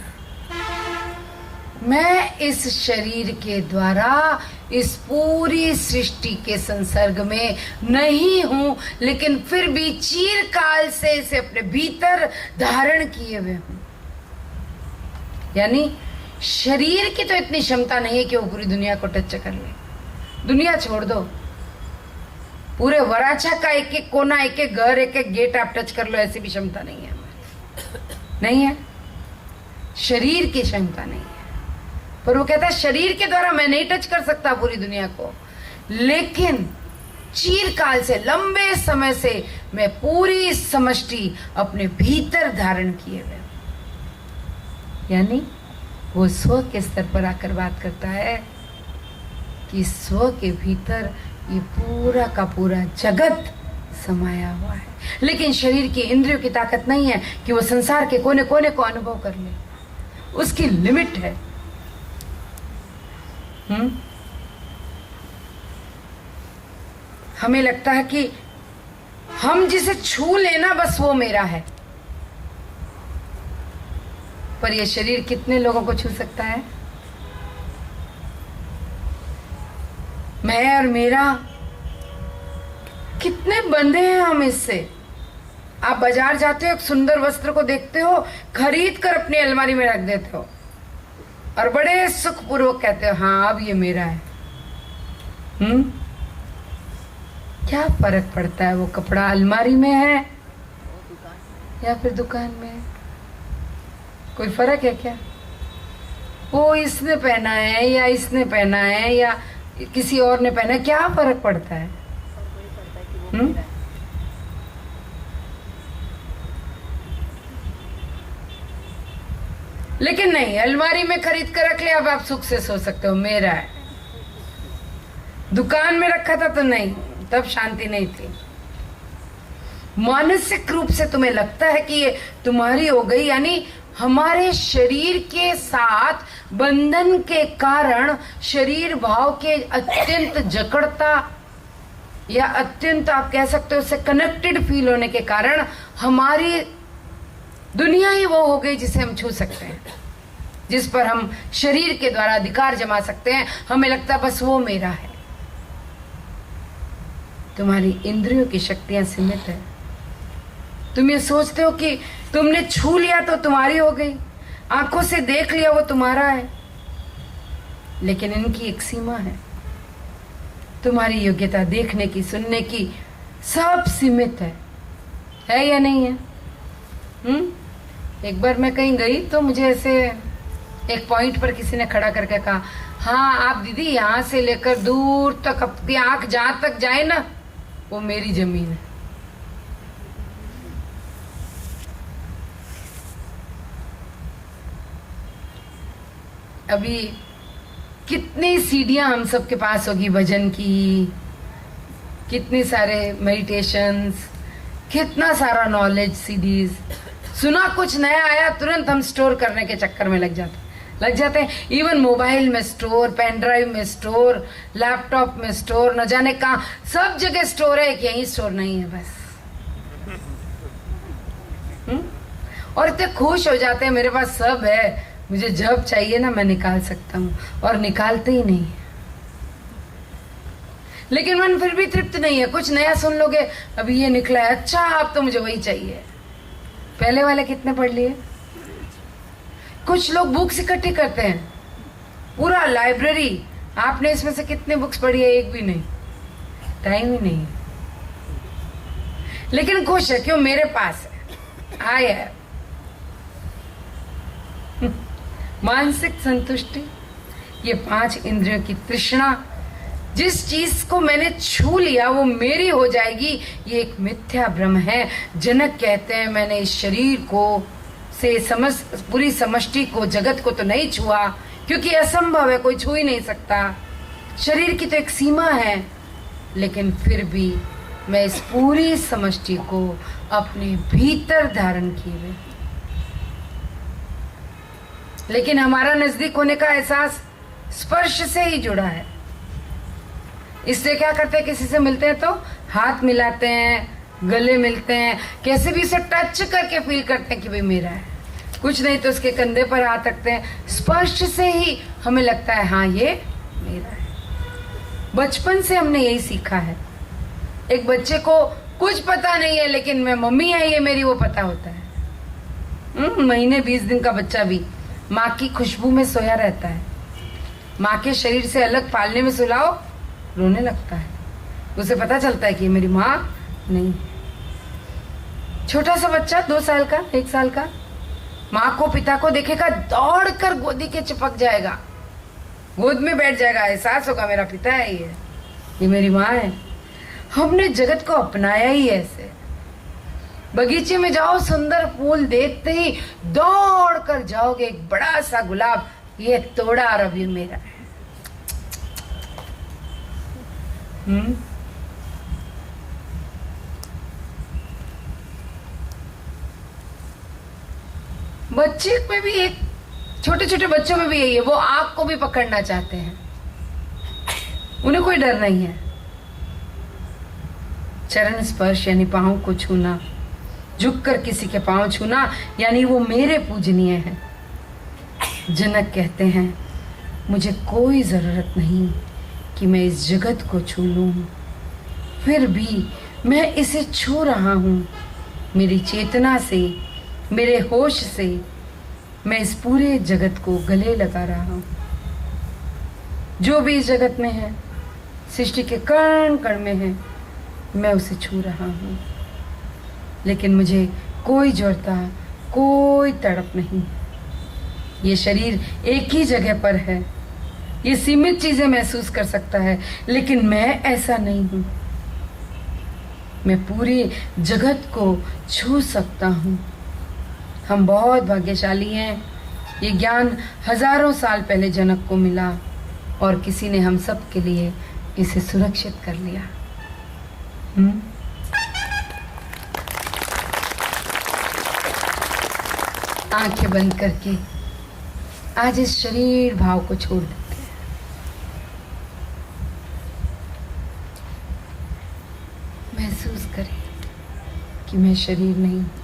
मैं इस शरीर के द्वारा इस पूरी सृष्टि के संसर्ग में नहीं हूं, लेकिन फिर भी चिरकाल से इसे अपने भीतर धारण किए हुए हूं। यानी शरीर की तो इतनी क्षमता नहीं है कि वो पूरी दुनिया को टच कर ले। दुनिया छोड़ दो, पूरे वराछा का एक एक कोना, एक एक घर, एक एक गेट आप टच कर लो, ऐसी भी क्षमता नहीं है। नहीं है, शरीर की क्षमता नहीं है। पर वो कहता है शरीर के द्वारा मैं नहीं टच कर सकता पूरी दुनिया को, लेकिन चिरकाल से, लंबे समय से मैं पूरी समष्टि अपने भीतर धारण किए हुए। यानी वो स्व के स्तर पर आकर बात करता है कि स्व के भीतर ये पूरा का पूरा जगत समाया हुआ है, लेकिन शरीर की इंद्रियों की ताकत नहीं है कि वो संसार के कोने कोने को अनुभव कर ले। उसकी लिमिट है। हमें लगता है कि हम जिसे छू लेना बस वो मेरा है, पर ये शरीर कितने लोगों को छू सकता है? मैं और मेरा कितने बंधे हैं हम इससे। आप बाजार जाते हो, एक सुंदर वस्त्र को देखते हो, खरीद कर अपनी अलमारी में रख देते हो और बड़े सुखपूर्वक कहते हो हाँ अब ये मेरा है। क्या फर्क पड़ता है वो कपड़ा अलमारी में है या फिर दुकान में है? कोई फर्क है क्या? वो इसने पहना है या इसने पहना है या किसी और ने पहना है, क्या फर्क पड़ता है? लेकिन नहीं, अलमारी में खरीद कर रख लिया, अब आप सुख से सो सकते हो मेरा है। दुकान में रखा था तो नहीं, तब शांति नहीं थी। मानसिक रूप से तुम्हें लगता है कि ये तुम्हारी हो गई, यानी हमारे शरीर के साथ बंधन के कारण शरीर भाव के अत्यंत जकड़ता या अत्यंत आप कह सकते हो उससे कनेक्टेड फील होने के कारण हमारी दुनिया ही वो हो गई जिसे हम छू सकते हैं, जिस पर हम शरीर के द्वारा अधिकार जमा सकते हैं। हमें लगता है बस वो मेरा है। तुम्हारी इंद्रियों की शक्तियां सीमित है। तुम ये सोचते हो कि तुमने छू लिया तो तुम्हारी हो गई, आंखों से देख लिया वो तुम्हारा है, लेकिन इनकी एक सीमा है। तुम्हारी योग्यता देखने की, सुनने की सब सीमित है या नहीं है? एक बार मैं कहीं गई तो मुझे ऐसे एक पॉइंट पर किसी ने खड़ा करके कहा, हाँ आप दीदी यहाँ से लेकर दूर तक अपनी आंख जहां तक जाए ना वो मेरी जमीन है। अभी कितनी सीढ़ियां हम सबके पास होगी भजन की, कितने सारे मेडिटेशंस, कितना सारा नॉलेज सीडीज। सुना कुछ नया आया तुरंत हम स्टोर करने के चक्कर में लग जाते हैं। इवन मोबाइल में स्टोर, पेन ड्राइव में स्टोर, लैपटॉप में स्टोर, न जाने कहाँ सब जगह स्टोर है, यहीं स्टोर नहीं है बस। और इतने खुश हो जाते हैं मेरे पास सब है, मुझे जब चाहिए ना मैं निकाल सकता हूँ, और निकालते ही नहीं। लेकिन मन फिर भी तृप्त नहीं है। कुछ नया सुन लोगे, अभी ये निकला है, अच्छा अब तो मुझे वही चाहिए। पहले वाले कितने पढ़ लिए? कुछ लोग बुक्स इकट्ठी करते हैं, पूरा लाइब्रेरी। आपने इसमें से कितने बुक्स पढ़ी है? एक भी नहीं, टाइम ही नहीं। लेकिन खुश है, क्यों? मेरे पास है, आया। मानसिक संतुष्टि, ये 5 इंद्रियों की तृष्णा, जिस चीज को मैंने छू लिया वो मेरी हो जाएगी, ये एक मिथ्या भ्रम है। जनक कहते हैं मैंने इस शरीर को से पूरी समष्टि को, जगत को तो नहीं छुआ, क्योंकि असंभव है, कोई छू ही नहीं सकता। शरीर की तो एक सीमा है, लेकिन फिर भी मैं इस पूरी समष्टि को अपने भीतर धारण किए हुए। लेकिन हमारा नजदीक होने का एहसास स्पर्श से ही जुड़ा है। इसलिए क्या करते हैं, किसी से मिलते हैं तो हाथ मिलाते हैं, गले मिलते हैं, कैसे भी उसे टच करके फील करते हैं कि भाई मेरा है। कुछ नहीं तो उसके कंधे पर हाथ रखते हैं, स्पर्श से ही हमें लगता है हाँ ये मेरा है। बचपन से हमने यही सीखा है। एक बच्चे को कुछ पता नहीं है, लेकिन मैं मम्मी है ये मेरी, वो पता होता है। महीने 20 दिन का बच्चा भी माँ की खुशबू में सोया रहता है। माँ के शरीर से अलग पालने में सुलाओ, रोने लगता है। उसे पता चलता है कि मेरी माँ नहीं। छोटा सा बच्चा 2 साल का, 1 साल का, माँ को पिता को देखेगा, दौड़कर गोदी के चिपक जाएगा, गोद में बैठ जाएगा। एहसास होगा मेरा पिता है ये मेरी माँ है। हमने जगत को अपनाया ही ऐसे। बगीचे में जाओ, सुंदर फूल देखते ही दौड़ कर जाओगे, एक बड़ा सा गुलाब, ये तोड़ा और अब ये मेरा है। बच्चे में भी एक, छोटे छोटे बच्चों में भी यही है, वो आग को भी पकड़ना चाहते हैं, उन्हें कोई डर नहीं है। चरण स्पर्श यानी पांव को छूना, झुककर किसी के पांव छूना, यानी वो मेरे पूजनीय है। जनक कहते हैं मुझे कोई जरूरत नहीं कि मैं इस जगत को छू लूं, फिर भी मैं इसे छू रहा हूं। मेरी चेतना से, मेरे होश से मैं इस पूरे जगत को गले लगा रहा हूं। जो भी इस जगत में है, सृष्टि के कण कण में है, मैं उसे छू रहा हूं। लेकिन मुझे कोई जड़ता, कोई तड़प नहीं। ये शरीर एक ही जगह पर है, ये सीमित चीजें महसूस कर सकता है, लेकिन मैं ऐसा नहीं हूं। मैं पूरी जगत को छू सकता हूं। हम बहुत भाग्यशाली हैं। ये ज्ञान हजारों साल पहले जनक को मिला और किसी ने हम सब के लिए इसे सुरक्षित कर लिया। आंखें बंद करके आज इस शरीर भाव को छोड़ देते हैं। महसूस करें कि मैं शरीर नहीं हूं।